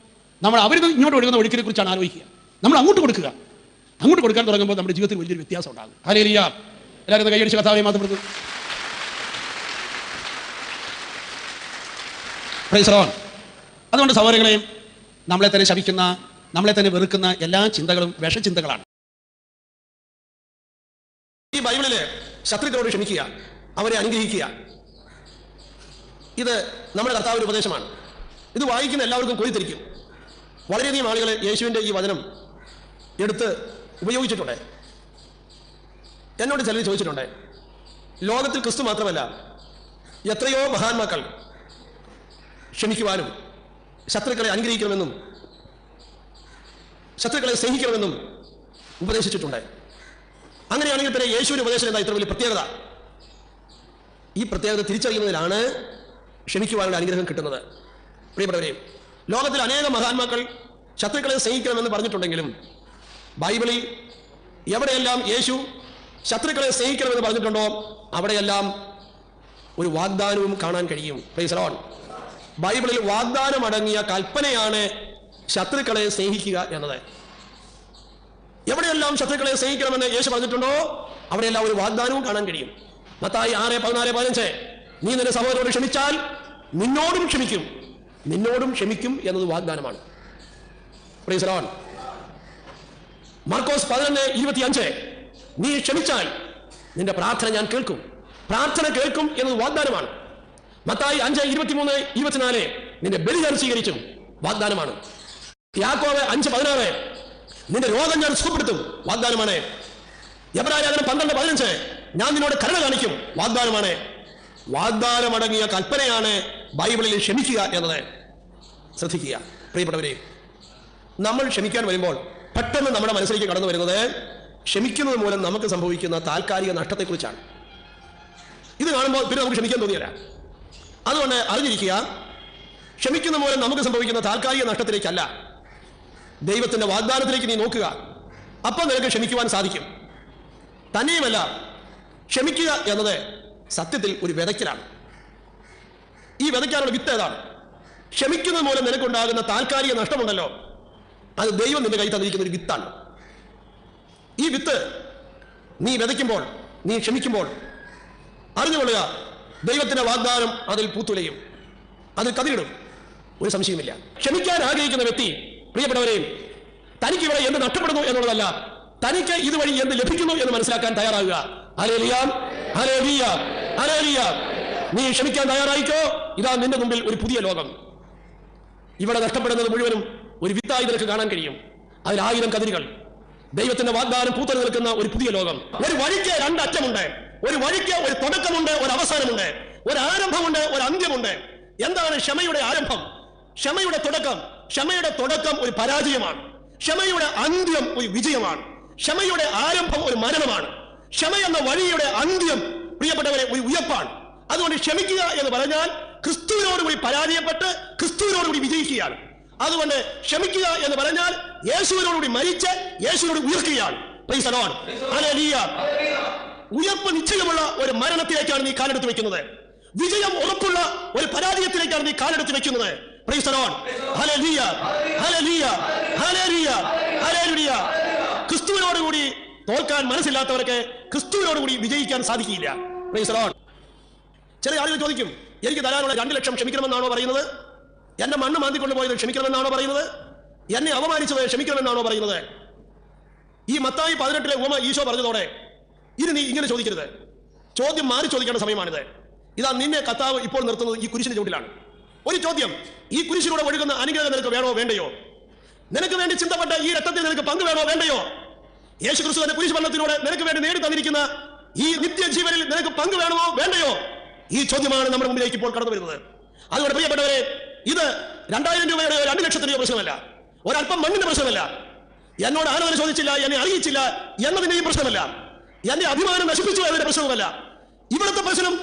നമ്മൾ അവരിൽ നിന്ന് ഇങ്ങോട്ട് ഒഴുകുന്ന ഒഴുക്കിനെ കുറിച്ചാണ് ആലോചിക്കുക. നമ്മൾ അങ്ങോട്ട് കൊടുക്കുക. അങ്ങോട്ട് കൊടുക്കാൻ തുടങ്ങുമ്പോൾ നമ്മുടെ ജീവിതത്തിൽ വലിയൊരു വ്യത്യാസം ഉണ്ടാകും. ഹല്ലേലൂയ. എല്ലാവരും കൈയടിച്ച് കർത്താവിനെ മാത്രപ്പെടുത്തും. Price the Lord. അതുകൊണ്ട് സഹോദരങ്ങളെ, നമ്മളെ തന്നെ ശപിക്കുന്ന, നമ്മളെ തന്നെ വെറുക്കുന്ന എല്ലാ ചിന്തകളും വിഷചിന്തകളാണ്. ഈ ബൈബിളില് ശത്രുക്കളോട് ക്ഷമിക്കുക, അവരെ അനുഗ്രഹിക്കുക, ഇത് നമ്മുടെ കർത്താവിന്റെ ഉപദേശമാണ്. ഇത് വായിക്കുന്ന എല്ലാവർക്കും കൊതിത്തിരിക്കും. വളരെയധികം ആളുകൾ യേശുവിൻ്റെ ഈ വചനം എടുത്ത് ഉപയോഗിച്ചിട്ടുണ്ട്. എന്നോട് ചിലർ ചോദിച്ചിട്ടുണ്ട്, ലോകത്തിൽ ക്രിസ്തു മാത്രമല്ല എത്രയോ മഹാന്മാക്കൾ ക്ഷമിക്കുവാനും ശത്രുക്കളെ അനുഗ്രഹിക്കണമെന്നും ശത്രുക്കളെ സ്നേഹിക്കണമെന്നും ഉപദേശിച്ചിട്ടുണ്ട്. അങ്ങനെയാണെങ്കിൽ പിന്നെ യേശുവിന്റെ ഉപദേശം എന്താ ഇത്ര വലിയ പ്രത്യേകത? ഈ പ്രത്യേകത തിരിച്ചറിയുന്നതിലാണ് ക്ഷമിക്കുവാനുള്ള അനുഗ്രഹം കിട്ടുന്നത്. പ്രിയപ്പെട്ടവരെ, ലോകത്തിൽ അനേകം മഹാന്മാക്കൾ ശത്രുക്കളെ സ്നേഹിക്കണമെന്ന് പറഞ്ഞിട്ടുണ്ടെങ്കിലും ബൈബിളിൽ എവിടെയെല്ലാം യേശു ശത്രുക്കളെ സ്നേഹിക്കണമെന്ന് പറഞ്ഞിട്ടുണ്ടോ അവിടെയെല്ലാം ഒരു വാഗ്ദാനവും കാണാൻ കഴിയും. Price the Lord. ബൈബിളിൽ വാഗ്ദാനം അടങ്ങിയ കൽപ്പനയാണ് ശത്രുക്കളെ സ്നേഹിക്കുക എന്നത്. എവിടെയെല്ലാം ശത്രുക്കളെ സ്നേഹിക്കണമെന്ന് യേശു പറഞ്ഞിട്ടുണ്ടോ അവിടെയെല്ലാം ഒരു വാഗ്ദാനവും കാണാൻ കഴിയും. മത്തായി 6:14-15 നീ നിന്റെ സഹോദരനോട് ക്ഷമിച്ചാൽ നിന്നോടും ക്ഷമിക്കും, നിന്നോടും ക്ഷമിക്കും എന്നത് വാഗ്ദാനമാണ്. Price the Lord. മാർക്കോസ് 11:25 നീ ക്ഷമിച്ചാൽ നിന്റെ പ്രാർത്ഥന ഞാൻ കേൾക്കും, പ്രാർത്ഥന കേൾക്കും എന്നത് വാഗ്ദാനമാണ്. മത്തായി 5:23-24 നിന്റെ ബലി ഞാൻ സ്വീകരിക്കും, വാഗ്ദാനമാണ്. യാക്കോബ് 5:16 നിന്റെ രോഗം ഞാൻ സുഖപ്പെടുത്തും, വാഗ്ദാനമാണ്. എബ്രായലേഖനം 12:15 ഞാൻ നിന്നോട് കരുണ കാണിക്കും, വാഗ്ദാനമാണ്. വാഗ്ദാനമടങ്ങിയ കൽപ്പനയാണ് ബൈബിളിൽ ക്ഷമിക്കുക എന്നത്. ശ്രദ്ധിക്കുക പ്രിയപ്പെട്ടവരെ, നമ്മൾ ക്ഷമിക്കാൻ വരുമ്പോൾ പെട്ടെന്ന് നമ്മുടെ മനസ്സിലേക്ക് കടന്നു വരുന്നത് ക്ഷമിക്കുന്നത് മൂലം നമുക്ക് സംഭവിക്കുന്ന താൽക്കാലിക നഷ്ടത്തെക്കുറിച്ചാണ്. ഇത് കാണുമ്പോൾ പിന്നെ നമുക്ക് ക്ഷമിക്കാൻ തോന്നിയല്ല. അതുകൊണ്ട് അറിഞ്ഞിരിക്കുക, ക്ഷമിക്കുന്ന മൂലം നമുക്ക് സംഭവിക്കുന്ന താൽക്കാലിക നഷ്ടത്തിലേക്കല്ല, ദൈവത്തിന്റെ വാഗ്ദാനത്തിലേക്ക് നീ നോക്കുക. അപ്പം നിനക്ക് ക്ഷമിക്കുവാൻ സാധിക്കും. തന്നെയുമല്ല, ക്ഷമിക്കുക എന്നത് സത്യത്തിൽ ഒരു വിതയ്ക്കലാണ്. ഈ വിതയ്ക്കാനുള്ള വിത്ത് ഏതാണ്? ക്ഷമിക്കുന്നത് മൂലം നിനക്കുണ്ടാകുന്ന താൽക്കാലിക നഷ്ടമുണ്ടല്ലോ, അത് ദൈവം നിന്റെ കൈ തന്നിരിക്കുന്ന ഒരു വിത്താണ്. ഈ വിത്ത് നീ വിതയ്ക്കുമ്പോൾ, നീ ക്ഷമിക്കുമ്പോൾ അറിഞ്ഞുകൊള്ളുക, ദൈവത്തിന്റെ വാഗ്ദാനം അതിൽ പൂത്തുലയും, അതിൽ കതിരിടും, ഒരു സംശയമില്ല. ക്ഷമിക്കാൻ ആഗ്രഹിക്കുന്ന വ്യക്തി, പ്രിയപ്പെട്ടവരെയും, തനിക്ക് ഇവിടെ എന്ത് നഷ്ടപ്പെടുന്നു എന്നുള്ളതല്ല, തനിക്ക് ഇതുവഴി എന്ത് ലഭിക്കുന്നു എന്ന് മനസ്സിലാക്കാൻ തയ്യാറാകുക. Hallelujah, hallelujah, hallelujah. നീ ക്ഷമിക്കാൻ തയ്യാറായിക്കോ, ഇതാ നിന്റെ മുമ്പിൽ ഒരു പുതിയ ലോകം. ഇവിടെ നഷ്ടപ്പെടുന്നത് മുഴുവനും ഒരു വിത്തായി നിനക്ക് കാണാൻ കഴിയും. അതിൽ 1000 കതിരുകൾ, ദൈവത്തിന്റെ വാഗ്ദാനം പൂത്തു നിൽക്കുന്ന ഒരു പുതിയ ലോകം. ഒരു വഴിക്ക് 2 അറ്റമുണ്ട്, ഒരു വഴിക്ക് ഒരു തുടക്കമുണ്ട്, ഒരു അവസാനമുണ്ട്, ഒരു ആരംഭമുണ്ട്, ഒരു അന്ത്യമുണ്ട്. എന്താണ് ക്ഷമയുടെ ആരംഭം? ക്ഷമയുടെ തുടക്കം, ക്ഷമയുടെ തുടക്കം ഒരു പരാജയമാണ്. ക്ഷമയുടെ അന്ത്യം ഒരു വിജയമാണ്. ക്ഷമയുടെ ആരംഭം ഒരു മരണമാണ്. ക്ഷമ എന്ന വഴിയുടെ അന്ത്യം, പ്രിയപ്പെട്ടവരെ, ഒരു ഉയർപ്പാണ്. അതുകൊണ്ട് ക്ഷമിക്കുക എന്ന് പറഞ്ഞാൽ ക്രിസ്തുവിനോടുകൂടി പരാജയപ്പെട്ട് ക്രിസ്തുവിനോടുകൂടി വിജയിക്കുകയാണ്. അതുകൊണ്ട് ക്ഷമിക്കുക എന്ന് പറഞ്ഞാൽ യേശുവിനോടുകൂടി മരിച്ച് യേശുവിനോട് ഉയർക്കുകയാണ്. Praise the Lord, hallelujah. ഉയർപ്പ് നിശ്ചയമുള്ള ഒരു മരണത്തിലേക്കാണ് നീ കാലെടുത്ത് വെക്കുന്നത്. വിജയം ഉറപ്പുള്ള ഒരു പരാജയത്തിലേക്കാണ് നീ കാലെടുത്ത് വെക്കുന്നത്. Praise the Lord, hallelujah, hallelujah, hallelujah, hallelujah. ക്രിസ്തുവിനോടുകൂടി തോൽക്കാൻ മനസ്സില്ലാത്തവർക്ക് ക്രിസ്തുവിനോടുകൂടി വിജയിക്കാൻ സാധിക്കില്ല. Praise the Lord. ചില ആളുകൾ ചോദിക്കും, എനിക്ക് തരാനുള്ള 2 ലക്ഷം ക്ഷമിക്കണമെന്നാണോ പറയുന്നത്? എന്നെ മണ്ണ് മാന്തിക്കൊണ്ട് പോയത് ക്ഷമിക്കണമെന്നാണോ പറയുന്നത്? എന്നെ അപമാനിച്ചത് ക്ഷമിക്കണമെന്നാണോ പറയുന്നത്? ഈ മത്തായി 18 ഉപമ ഈശോ പറഞ്ഞതോടെ ഇനി നീ ഇങ്ങനെ ചോദിക്കരുത്. ചോദ്യം മാറി ചോദിക്കേണ്ട സമയമാണിത്. ഇതാ നിന്നെ കർത്താവ് ഇപ്പോൾ നിർത്തുന്നത് ഈ കുരിശിന്റെ ചുവട്ടിലാണ്. ഒരു ചോദ്യം, ഈ കുരിശിലൂടെ ഒഴുകുന്ന അനുഗ്രഹം നിനക്ക് വേണോ വേണ്ടയോ? നിനക്ക് വേണ്ടി ചിന്തപ്പെട്ട ഈ രക്തത്തിൽ നിനക്ക് പങ്ക് വേണോ വേണ്ടയോ? യേശു ക്രിസ്തു തന്റെ കുരിശ് മരണത്തിലൂടെ നിനക്ക് വേണ്ടി നേടി തന്നിരിക്കുന്ന ഈ നിത്യജീവനിൽ നിനക്ക് പങ്ക് വേണമോ വേണ്ടയോ? ഈ ചോദ്യമാണ് നമ്മുടെ മുമ്പിലേക്ക് ഇപ്പോൾ കടന്നു വരുന്നത്. അതുകൊണ്ട് പ്രിയപ്പെട്ടവരെ, ഇത് 2000 രൂപയുടെ 2 ലക്ഷത്തിന്റെയോ പ്രശ്നമല്ല, ഒരല്പം മണ്ണിന്റെ പ്രശ്നമല്ല, എന്നോട് ആലോചന ചോദിച്ചില്ല, എന്നെ അറിയിച്ചില്ല എന്നതിന്റെയും പ്രശ്നമല്ല, എന്റെ അഭിമാനം നശിപ്പിച്ചു എന്നതിന്റെ പ്രശ്നവുമല്ല. ഇവിടുത്തെ പ്രശ്നം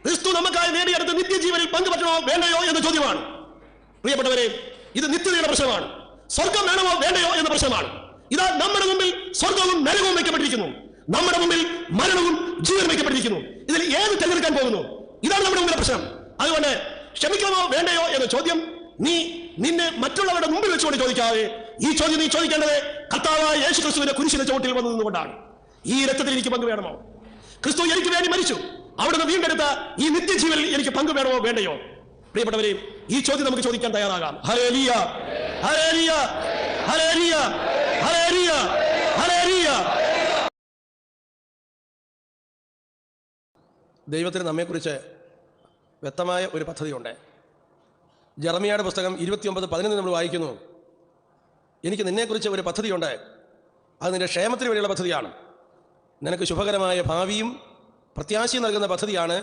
ക്രിസ്തു നമുക്കായി നേടിയെടുത്ത നിത്യജീവനിൽ പങ്കുപറ്റണോ വേണ്ടയോ എന്ന ചോദ്യമാണ്. പ്രിയപ്പെട്ടവരെ, ഇത് നിത്യതയുടെ പ്രശ്നമാണ്. സ്വർഗം വേണമോ വേണ്ടയോ എന്ന പ്രശ്നമാണ്. ഇതാ നമ്മുടെ മുമ്പിൽ സ്വർഗവും നരകവും വയ്ക്കപ്പെട്ടിരിക്കുന്നു, നമ്മുടെ മുമ്പിൽ മരണവും ജീവനും വയ്ക്കപ്പെട്ടിരിക്കുന്നു. ഇതിൽ ഏത് തിരഞ്ഞെടുക്കാൻ പോകുന്നു? ഇതാണ് നമ്മുടെ മുമ്പിലെ പ്രശ്നം. അതുകൊണ്ട് ക്ഷമിക്കണമോ വേണ്ടയോ എന്ന ചോദ്യം നിന്നെ മറ്റുള്ളവരുടെ മുമ്പിൽ വെച്ചുകൊണ്ട് ചോദിക്കാതെ, ഈ ചോദ്യം നീ ചോദിക്കേണ്ടത് കർത്താവായ യേശു ക്രിസ്തുവിന്റെ കുരിശിന്റെ ചോട്ടിൽ വന്നു നിന്നുകൊണ്ടാണ്. ഈ രക്തത്തിൽ എനിക്ക് പങ്ക് വേണമോ? ക്രിസ്തു എനിക്ക് വേണ്ടി മരിച്ചു, അവിടുന്ന് വീണ്ടെടുത്ത ഈ നിത്യജീവനിൽ എനിക്ക് പങ്ക് വേണമോ വേണ്ടയോ? പ്രിയപ്പെട്ടവരെ, ഈ ചോദ്യം നമുക്ക് ചോദിക്കാൻ തയ്യാറാകാം. Hallelujah, hallelujah, hallelujah, hallelujah, hallelujah. ദൈവത്തിന് നമ്മെക്കുറിച്ച് വ്യക്തമായ ഒരു പദ്ധതിയുണ്ട്. ജെറമിയായുടെ പുസ്തകം 29:11 നമ്മൾ വായിക്കുന്നു, എനിക്ക് നിന്നെക്കുറിച്ച് ഒരു പദ്ധതിയുണ്ട്, അത് നിന്റെ ക്ഷേമത്തിന് വേണ്ടിയുള്ള പദ്ധതിയാണ്, നിനക്ക് ശുഭകരമായ ഭാവിയും പ്രത്യാശയും നൽകുന്ന പദ്ധതിയാണ്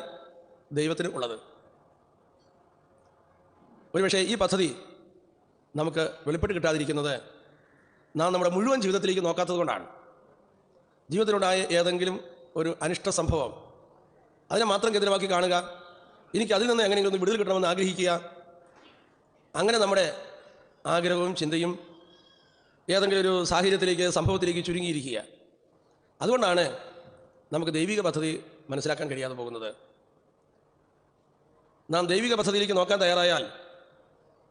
ദൈവത്തിന് ഉള്ളത്. ഒരുപക്ഷെ ഈ പദ്ധതി നമുക്ക് വെളിപ്പെട്ട് കിട്ടാതിരിക്കുന്നത് നാം നമ്മുടെ മുഴുവൻ ജീവിതത്തിലേക്ക് നോക്കാത്തത് കൊണ്ടാണ്. ജീവിതത്തിലുണ്ടായ ഏതെങ്കിലും ഒരു അനിഷ്ട സംഭവം അതിനെ മാത്രം കേന്ദ്രമാക്കി കാണുക, എനിക്ക് അതിൽ നിന്ന് എങ്ങനെയെങ്കിലും ഒന്ന് വിടുതൽ കിട്ടണമെന്ന് ആഗ്രഹിക്കുക. അങ്ങനെ നമ്മുടെ ആഗ്രഹവും ചിന്തയും ഏതെങ്കിലും ഒരു സാഹചര്യത്തിലേക്ക്, സംഭവത്തിലേക്ക് ചുരുങ്ങിയിരിക്കുക. അതുകൊണ്ടാണ് നമുക്ക് ദൈവിക പദ്ധതി മനസ്സിലാക്കാൻ കഴിയാതെ പോകുന്നത്. നാം ദൈവിക പദ്ധതിയിലേക്ക് നോക്കാൻ തയ്യാറായാൽ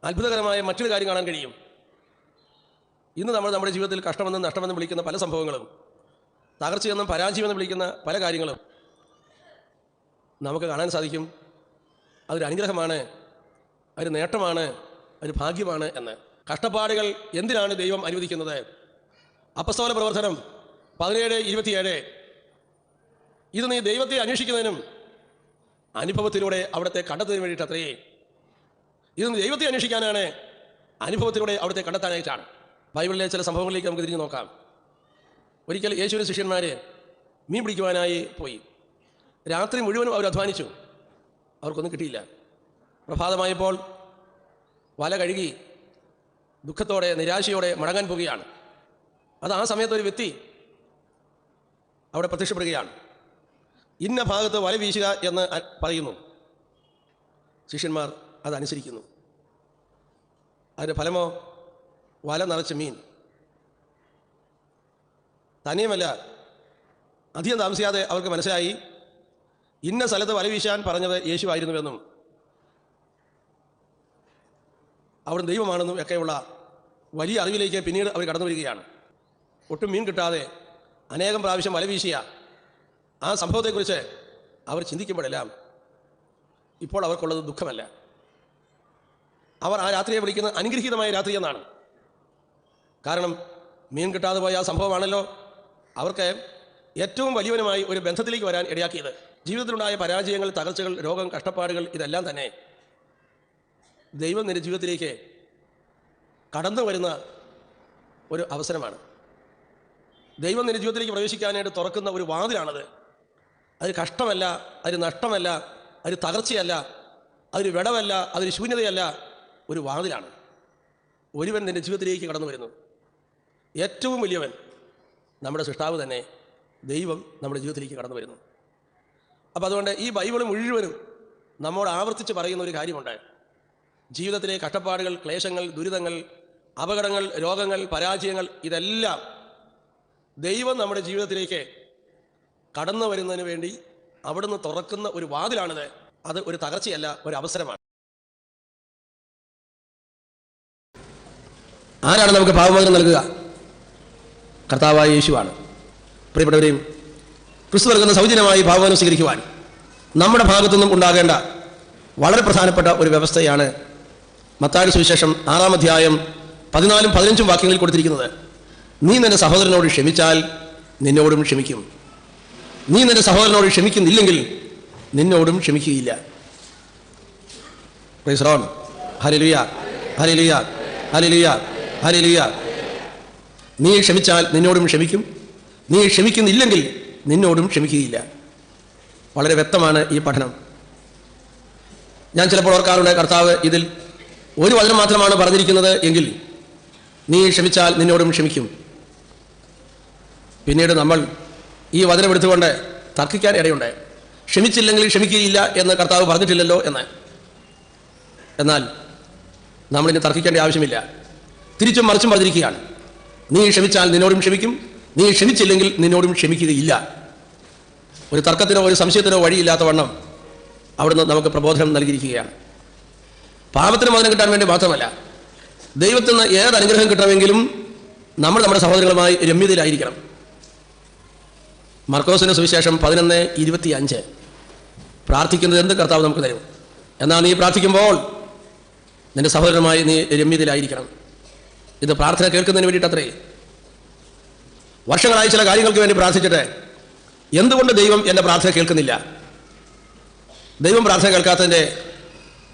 അത്ഭുതകരമായ മറ്റൊരു കാര്യം കാണാൻ കഴിയും. ഇന്ന് നമ്മൾ നമ്മുടെ ജീവിതത്തിൽ കഷ്ടമെന്നും നഷ്ടമെന്നും വിളിക്കുന്ന പല സംഭവങ്ങളും, തകർച്ചയെന്നും പരാജയമെന്നും വിളിക്കുന്ന പല കാര്യങ്ങളും നമുക്ക് കാണാൻ സാധിക്കും. അതൊരു അനുഗ്രഹമാണ്, അതൊരു നേട്ടമാണ്, അതൊരു ഭാഗ്യമാണ് എന്ന്. കഷ്ടപ്പാടുകൾ എന്തിനാണ് ദൈവം അനുവദിക്കുന്നത്? അപ്പസ്തോല പ്രവർത്തനം 17:27 ഇത് നീ ദൈവത്തെ അന്വേഷിക്കുന്നതിനും അനുഭവത്തിലൂടെ അവിടുത്തെ കണ്ടെത്തുന്നതിന് വേണ്ടിയിട്ട് അത്രയേ. ഇത് ദൈവത്തെ അന്വേഷിക്കാനാണ്, അനുഭവത്തിലൂടെ അവിടുത്തെ കണ്ടെത്താനായിട്ടാണ്. ബൈബിളിലെ ചില സംഭവങ്ങളിലേക്ക് നമുക്ക് തിരിഞ്ഞു നോക്കാം. ഒരിക്കൽ യേശുവിൻ്റെ ശിഷ്യന്മാർ മീൻ പിടിക്കുവാനായി പോയി. രാത്രി മുഴുവനും അവർ അധ്വാനിച്ചു, അവർക്കൊന്നും കിട്ടിയില്ല. പ്രഭാതമായപ്പോൾ വല കഴുകി ദുഃഖത്തോടെ നിരാശയോടെ മടങ്ങാൻ പോവുകയാണ്. അത് ആ സമയത്ത് ഒരു വ്യക്തി അവിടെ പ്രത്യക്ഷപ്പെടുകയാണ്. ഇന്ന ഭാഗത്ത് വല വീശുക എന്ന് പറയുന്നു. ശിഷ്യന്മാർ അതനുസരിക്കുന്നു. അതിൻ്റെ ഫലമോ വല നിറച്ച മീൻ. തന്നെയുമല്ല, അധികം താമസിയാതെ അവർക്ക് മനസ്സിലായി ഇന്ന സ്ഥലത്ത് വല വീശാൻ പറഞ്ഞത് യേശുവായിരുന്നുവെന്നും അവിടുന്ന് ദൈവമാണെന്നും ഒക്കെയുള്ള വലിയ അറിവിലേക്ക് പിന്നീട് അവർ കടന്നു വരികയാണ്. ഒട്ടും മീൻ കിട്ടാതെ അനേകം പ്രാവശ്യം വല വീശിയ ആ സംഭവത്തെക്കുറിച്ച് അവർ ചിന്തിക്കുമ്പോഴെല്ലാം ഇപ്പോൾ അവർക്കുള്ളത് ദുഃഖമല്ല. അവർ ആ രാത്രിയെ വിളിക്കുന്ന അനുഗ്രഹീതമായ രാത്രി എന്നാണ്. കാരണം മീൻ കിട്ടാതെ പോയ ആ സംഭവമാണല്ലോ അവർക്ക് ഏറ്റവും വലിയവനുമായി ഒരു ബന്ധത്തിലേക്ക് വരാൻ ഇടയാക്കിയത്. ജീവിതത്തിലുണ്ടായ പരാജയങ്ങൾ, തകർച്ചകൾ, രോഗം, കഷ്ടപ്പാടുകൾ ഇതെല്ലാം തന്നെ ദൈവം നിന്റെ ജീവിതത്തിലേക്ക് കടന്നു വരുന്ന ഒരു അവസരമാണ്. ദൈവം നിന്റെ ജീവിതത്തിലേക്ക് പ്രവേശിക്കാനായിട്ട് തുറക്കുന്ന ഒരു വാതിലാണത്. അത് കഷ്ടമല്ല, അത് നഷ്ടമല്ല, അത് തകർച്ചയല്ല, അതൊരു വിടവല്ല, അതൊരു ശൂന്യതയല്ല, ഒരു വാതിലാണ്. ഒരുവൻ നിന്റെ ജീവിതത്തിലേക്ക് കടന്നു വരുന്നു. ഏറ്റവും വലിയവൻ നമ്മുടെ സൃഷ്ടാവ് തന്നെ, ദൈവം നമ്മുടെ ജീവിതത്തിലേക്ക് കടന്നു വരുന്നു. അപ്പോൾ അതുകൊണ്ട് ഈ ബൈബിൾ മുഴുവനും നമ്മോട് ആവർത്തിച്ച് പറയുന്ന ഒരു കാര്യമുണ്ട്. ജീവിതത്തിലെ കഷ്ടപ്പാടുകൾ, ക്ലേശങ്ങൾ, ദുരിതങ്ങൾ, അപകടങ്ങൾ, രോഗങ്ങൾ, പരാജയങ്ങൾ ഇതെല്ലാം ദൈവം നമ്മുടെ ജീവിതത്തിലേക്ക് കടന്നു വരുന്നതിന് വേണ്ടി അവിടുന്ന് തുറക്കുന്ന ഒരു വാതിലാണിത്. അത് ഒരു തകർച്ചയല്ല, ഒരു അവസരമാണ്. ആരാണ് നമുക്ക് പാപമോചനം നൽകുക? കർത്താവായ യേശുവാണ്. പ്രിയപ്പെട്ടവരെയും, ക്രിസ്തു നൽകുന്ന സൗജന്യമായി പാപമോചനം സ്വീകരിക്കുവാൻ നമ്മുടെ ഭാഗത്തുനിന്നും ഉണ്ടാകേണ്ട വളരെ പ്രധാനപ്പെട്ട ഒരു വ്യവസ്ഥയാണ് മത്തായിയുടെ സുവിശേഷം 6-ാം അധ്യായം 14-15 വാക്യങ്ങളിൽ കൊടുത്തിരിക്കുന്നത്. നീ നിന്റെ സഹോദരനോട് ക്ഷമിച്ചാൽ നിന്നോടും ക്ഷമിക്കും, നീ നിന്റെ സഹോദരനോട് ക്ഷമിക്കുന്നില്ലെങ്കിൽ നിന്നോടും ക്ഷമിക്കുകയില്ല. Praise the Lord. Hallelujah, hallelujah, hallelujah, hallelujah. നീ ക്ഷമിച്ചാൽ നിന്നോടും ക്ഷമിക്കും, നീ ക്ഷമിക്കുന്നില്ലെങ്കിൽ നിന്നോടും ക്ഷമിക്കുകയില്ല. വളരെ വ്യക്തമാണ് ഈ പഠനം. ഞാൻ ചിലപ്പോൾ ഓർക്കാറുണ്ട്, കർത്താവ് ഇതിൽ ഒരു വചനം മാത്രമാണ് പറഞ്ഞിരിക്കുന്നത് എങ്കിൽ നീ ക്ഷമിച്ചാൽ നിന്നോടും ക്ഷമിക്കും. പിന്നീട് നമ്മൾ ഈ വചനം എടുത്തുകൊണ്ട് തർക്കിക്കാൻ ഇടയുണ്ട്. ക്ഷമിച്ചില്ലെങ്കിൽ ക്ഷമിക്കുകയില്ല എന്ന് കർത്താവ് പറഞ്ഞിട്ടില്ലല്ലോ എന്ന്. എന്നാൽ നമ്മളിനി തർക്കിക്കേണ്ട ആവശ്യമില്ല. തിരിച്ചും മറിച്ചും പറഞ്ഞിരിക്കുകയാണ്. നീ ക്ഷമിച്ചാൽ നിന്നോടും ക്ഷമിക്കും, നീ ക്ഷമിച്ചില്ലെങ്കിൽ നിന്നോടും ക്ഷമിക്കുകയില്ല. ഒരു തർക്കത്തിനോ ഒരു സംശയത്തിനോ വഴിയില്ലാത്ത വണ്ണം അവിടുന്ന് നമുക്ക് പ്രബോധനം നൽകിയിരിക്കുകയാണ്. പാപത്തിന് മോചനം കിട്ടാൻ വേണ്ടി മാത്രമല്ല, ദൈവത്തിൽ നിന്ന് ഏത് അനുഗ്രഹം കിട്ടണമെങ്കിലും നമ്മൾ നമ്മുടെ സഹോദരങ്ങളുമായി രമ്യതയിലായിരിക്കണം. മർക്കോസിന്റെ സുവിശേഷം 11:25 പ്രാർത്ഥിക്കുന്നത് എന്ത് കർത്താവ് നമുക്ക് തരും. എന്നാൽ നീ പ്രാർത്ഥിക്കുമ്പോൾ നിന്റെ സഹോദരനുമായി നീ രമ്യതയിലായിരിക്കണം. ഇത് പ്രാർത്ഥന കേൾക്കുന്നതിന് വേണ്ടിയിട്ടത്രേ. വർഷങ്ങളായി ചില കാര്യങ്ങൾക്ക് വേണ്ടി പ്രാർത്ഥിച്ചിട്ട് എന്തുകൊണ്ട് ദൈവം എൻ്റെ പ്രാർത്ഥന കേൾക്കുന്നില്ല? ദൈവം പ്രാർത്ഥന കേൾക്കാത്തതിൻ്റെ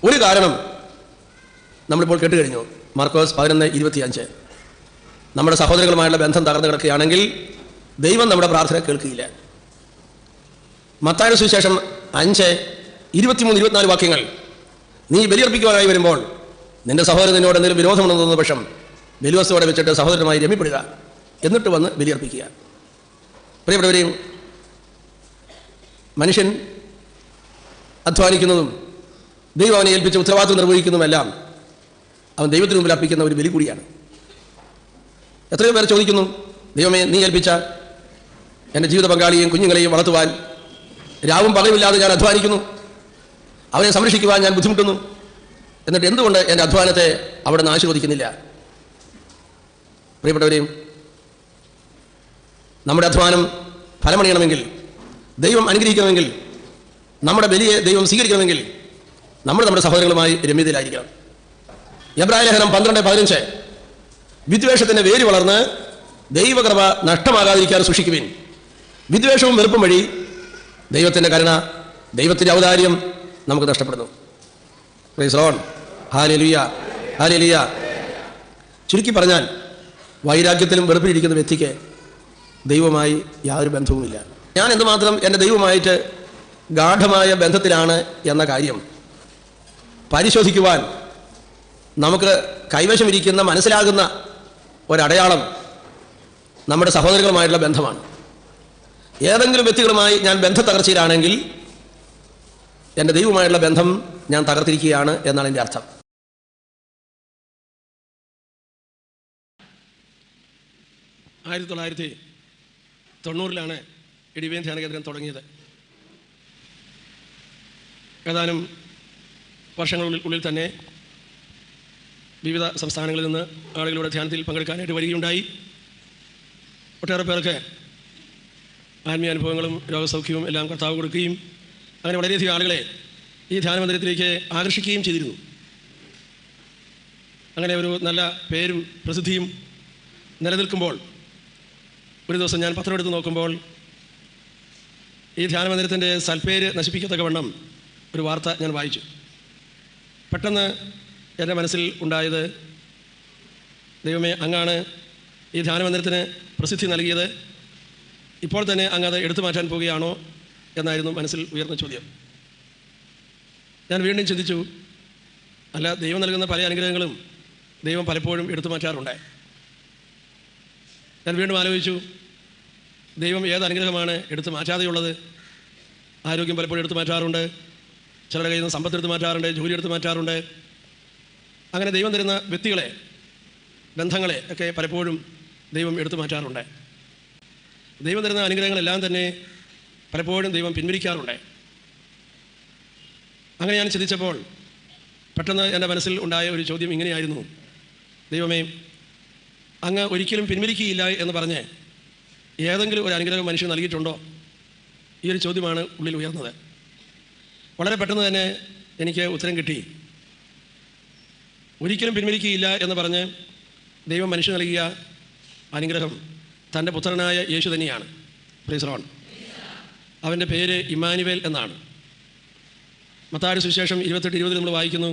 ഒരു കാരണം നമ്മളിപ്പോൾ കേട്ടുകഴിഞ്ഞു. മർക്കോസ് 11:25 നമ്മുടെ സഹോദരങ്ങളുമായുള്ള ബന്ധം തകർന്നു കിടക്കുകയാണെങ്കിൽ ദൈവം നമ്മുടെ പ്രാർത്ഥന കേൾക്കുകയില്ല. മത്തായിയുടെ സുവിശേഷം 5:23-24 വാക്യങ്ങൾ നീ ബലിയർപ്പിക്കുവാനായി വരുമ്പോൾ നിന്റെ സഹോദരൻ നിന്നോട് എന്തെങ്കിലും വിരോധമുണ്ടെന്ന് തോന്നുന്ന പക്ഷം ബലിവസ്തുവോടെ വെച്ചിട്ട് സഹോദരനുമായി രമ്യപ്പെടുക, എന്നിട്ട് വന്ന് ബലിയർപ്പിക്കുക. പ്രിയപ്പെട്ടവരെയും, മനുഷ്യൻ അധ്വാനിക്കുന്നതും ദൈവം അവനെ ഏൽപ്പിച്ച ഉത്തരവാദിത്വം നിർവഹിക്കുന്നതുമെല്ലാം അവൻ ദൈവത്തിന് മുമ്പിൽ അർപ്പിക്കുന്ന ഒരു ബലി കൂടിയാണ്. എത്രയോ പേർ ചോദിക്കുന്നു, ദൈവമേ, നീ ഏൽപ്പിച്ച എൻ്റെ ജീവിത പങ്കാളിയെയും കുഞ്ഞുങ്ങളെയും വളർത്തുവാൻ രാവും പകലുമില്ലാതെ ഞാൻ അധ്വാനിക്കുന്നു, അവരെ സംരക്ഷിക്കുവാൻ ഞാൻ ബുദ്ധിമുട്ടുന്നു, എന്നിട്ട് എന്തുകൊണ്ട് എൻ്റെ അധ്വാനത്തെ അവിടെ നിന്ന് ആശീർവദിക്കുന്നില്ല? പ്രിയപ്പെട്ടവരെയും, നമ്മുടെ അധ്വാനം ഫലമണിയണമെങ്കിൽ, ദൈവം അനുഗ്രഹിക്കണമെങ്കിൽ, നമ്മുടെ ബലിയെ ദൈവം സ്വീകരിക്കണമെങ്കിൽ നമ്മുടെ സഹോദരങ്ങളുമായി രമ്യതയിലായിരിക്കണം. എബ്രായ ലേഖനം 12:15 വിദ്വേഷത്തിൻ്റെ വേര് വളർന്ന് ദൈവകൃപ നഷ്ടമാകാതിരിക്കാൻ സൂക്ഷിക്കുവിൻ. വിദ്വേഷവും വെറുപ്പും വഴി ദൈവത്തിൻ്റെ കരുണ, ദൈവത്തിൻ്റെ ഔദാര്യം നമുക്ക് നഷ്ടപ്പെടുന്നു. Praise lord. Hallelujah, hallelujah. ചുരുക്കി പറഞ്ഞാൽ, വൈരാഗ്യത്തിലും വെറുപ്പിലിരിക്കുന്ന വ്യക്തിക്ക് ദൈവവുമായി യാതൊരു ബന്ധവുമില്ല. ഞാൻ എന്തുമാത്രം എൻ്റെ ദൈവവുമായിട്ട് ഗാഢമായ ബന്ധത്തിലാണ് എന്ന കാര്യം പരിശോധിക്കുവാൻ നമുക്ക് കൈവശമിരിക്കുന്ന, മനസ്സിലാകുന്ന ഒരടയാളം നമ്മുടെ സഹോദരങ്ങളുമായിട്ടുള്ള ബന്ധമാണ്. ഏതെങ്കിലും വ്യക്തികളുമായി ഞാൻ ബന്ധത്തകർച്ചയിലാണെങ്കിൽ എൻ്റെ ദൈവവുമായിട്ടുള്ള ബന്ധം ഞാൻ തകർത്തിരിക്കുകയാണ് എന്നാണ് എൻ്റെ അർത്ഥം. 1990 ഇടിവേൻ ധ്യാന കേന്ദ്രം തുടങ്ങിയത്. ഏതാനും വർഷങ്ങളുള്ളിൽ തന്നെ വിവിധ സംസ്ഥാനങ്ങളിൽ നിന്ന് ആളുകളുടെ ധ്യാനത്തിൽ പങ്കെടുക്കാനായിട്ട് വരികയുണ്ടായി. ഒട്ടേറെ പേർക്ക് ആത്മീയ അനുഭവങ്ങളും രോഗസൗഖ്യവും എല്ലാം കർത്താവ് കൊടുക്കുകയും അങ്ങനെ വളരെയധികം ആളുകളെ ഈ ധ്യാന മന്ദിരത്തിലേക്ക് ആകർഷിക്കുകയും ചെയ്തിരുന്നു. അങ്ങനെ ഒരു നല്ല പേരും പ്രസിദ്ധിയും നിലനിൽക്കുമ്പോൾ ഒരു ദിവസം ഞാൻ പത്രമെടുത്ത് നോക്കുമ്പോൾ ഈ ധ്യാന മന്ദിരത്തിൻ്റെ സൽപ്പേര് നശിപ്പിക്കത്തക്കവണ്ണം ഒരു വാർത്ത ഞാൻ വായിച്ചു. പെട്ടെന്ന് എൻ്റെ മനസ്സിൽ ഉണ്ടായത്, ദൈവമേ, അങ്ങാണ് ഈ ധ്യാന മന്ദിരത്തിന് പ്രസിദ്ധി നൽകിയത്, ഇപ്പോൾ തന്നെ അങ്ങ് അത് എടുത്തു മാറ്റാൻ പോവുകയാണോ എന്നായിരുന്നു മനസ്സിൽ ഉയർന്ന ചോദ്യം. ഞാൻ വീണ്ടും ചിന്തിച്ചു, അല്ല, ദൈവം നൽകുന്ന പല അനുഗ്രഹങ്ങളും ദൈവം പലപ്പോഴും എടുത്തു മാറ്റാറുണ്ട്. ഞാൻ വീണ്ടും ആലോചിച്ചു, ദൈവം ഏത് അനുഗ്രഹമാണ് എടുത്തു മാറ്റാതെയുള്ളത്? ആരോഗ്യം പലപ്പോഴും എടുത്തു മാറ്റാറുണ്ട്, ചിലരുടെ കയ്യിൽ നിന്ന് സമ്പത്ത് എടുത്ത് മാറ്റാറുണ്ട്, ജോലി എടുത്ത് മാറ്റാറുണ്ട്. അങ്ങനെ ദൈവം തരുന്ന വ്യക്തികളെ, ബന്ധങ്ങളെ ഒക്കെ പലപ്പോഴും ദൈവം എടുത്തു മാറ്റാറുണ്ട്. ദൈവം തരുന്ന അനുഗ്രഹങ്ങളെല്ലാം തന്നെ പലപ്പോഴും ദൈവം പിൻവലിക്കാറുണ്ട്. അങ്ങനെ ഞാൻ ചിന്തിച്ചപ്പോൾ പെട്ടെന്ന് എൻ്റെ മനസ്സിൽ ഉണ്ടായ ഒരു ചോദ്യം ഇങ്ങനെയായിരുന്നു, ദൈവമേ, അങ്ങ് ഒരിക്കലും പിൻവലിക്കുകയില്ല എന്ന് പറഞ്ഞ് ഏതെങ്കിലും ഒരു അനുഗ്രഹം മനുഷ്യൻ നൽകിയിട്ടുണ്ടോ? ഈ ഒരു ചോദ്യമാണ് ഉള്ളിൽ ഉയർന്നത്. വളരെ പെട്ടെന്ന് തന്നെ എനിക്ക് ഉത്തരം കിട്ടി. ഒരിക്കലും പിൻവലിക്കുകയില്ല എന്ന് പറഞ്ഞ് ദൈവം മനുഷ്യൻ നൽകിയ അനുഗ്രഹം തൻ്റെ പുത്രനായ യേശു തന്നെയാണ്. Praise lord. അവൻ്റെ പേര് ഇമ്മാനുവേൽ എന്നാണ്. മത്തായിയുടെ സുവിശേഷം 28:20 നമ്മൾ വായിക്കുന്നു,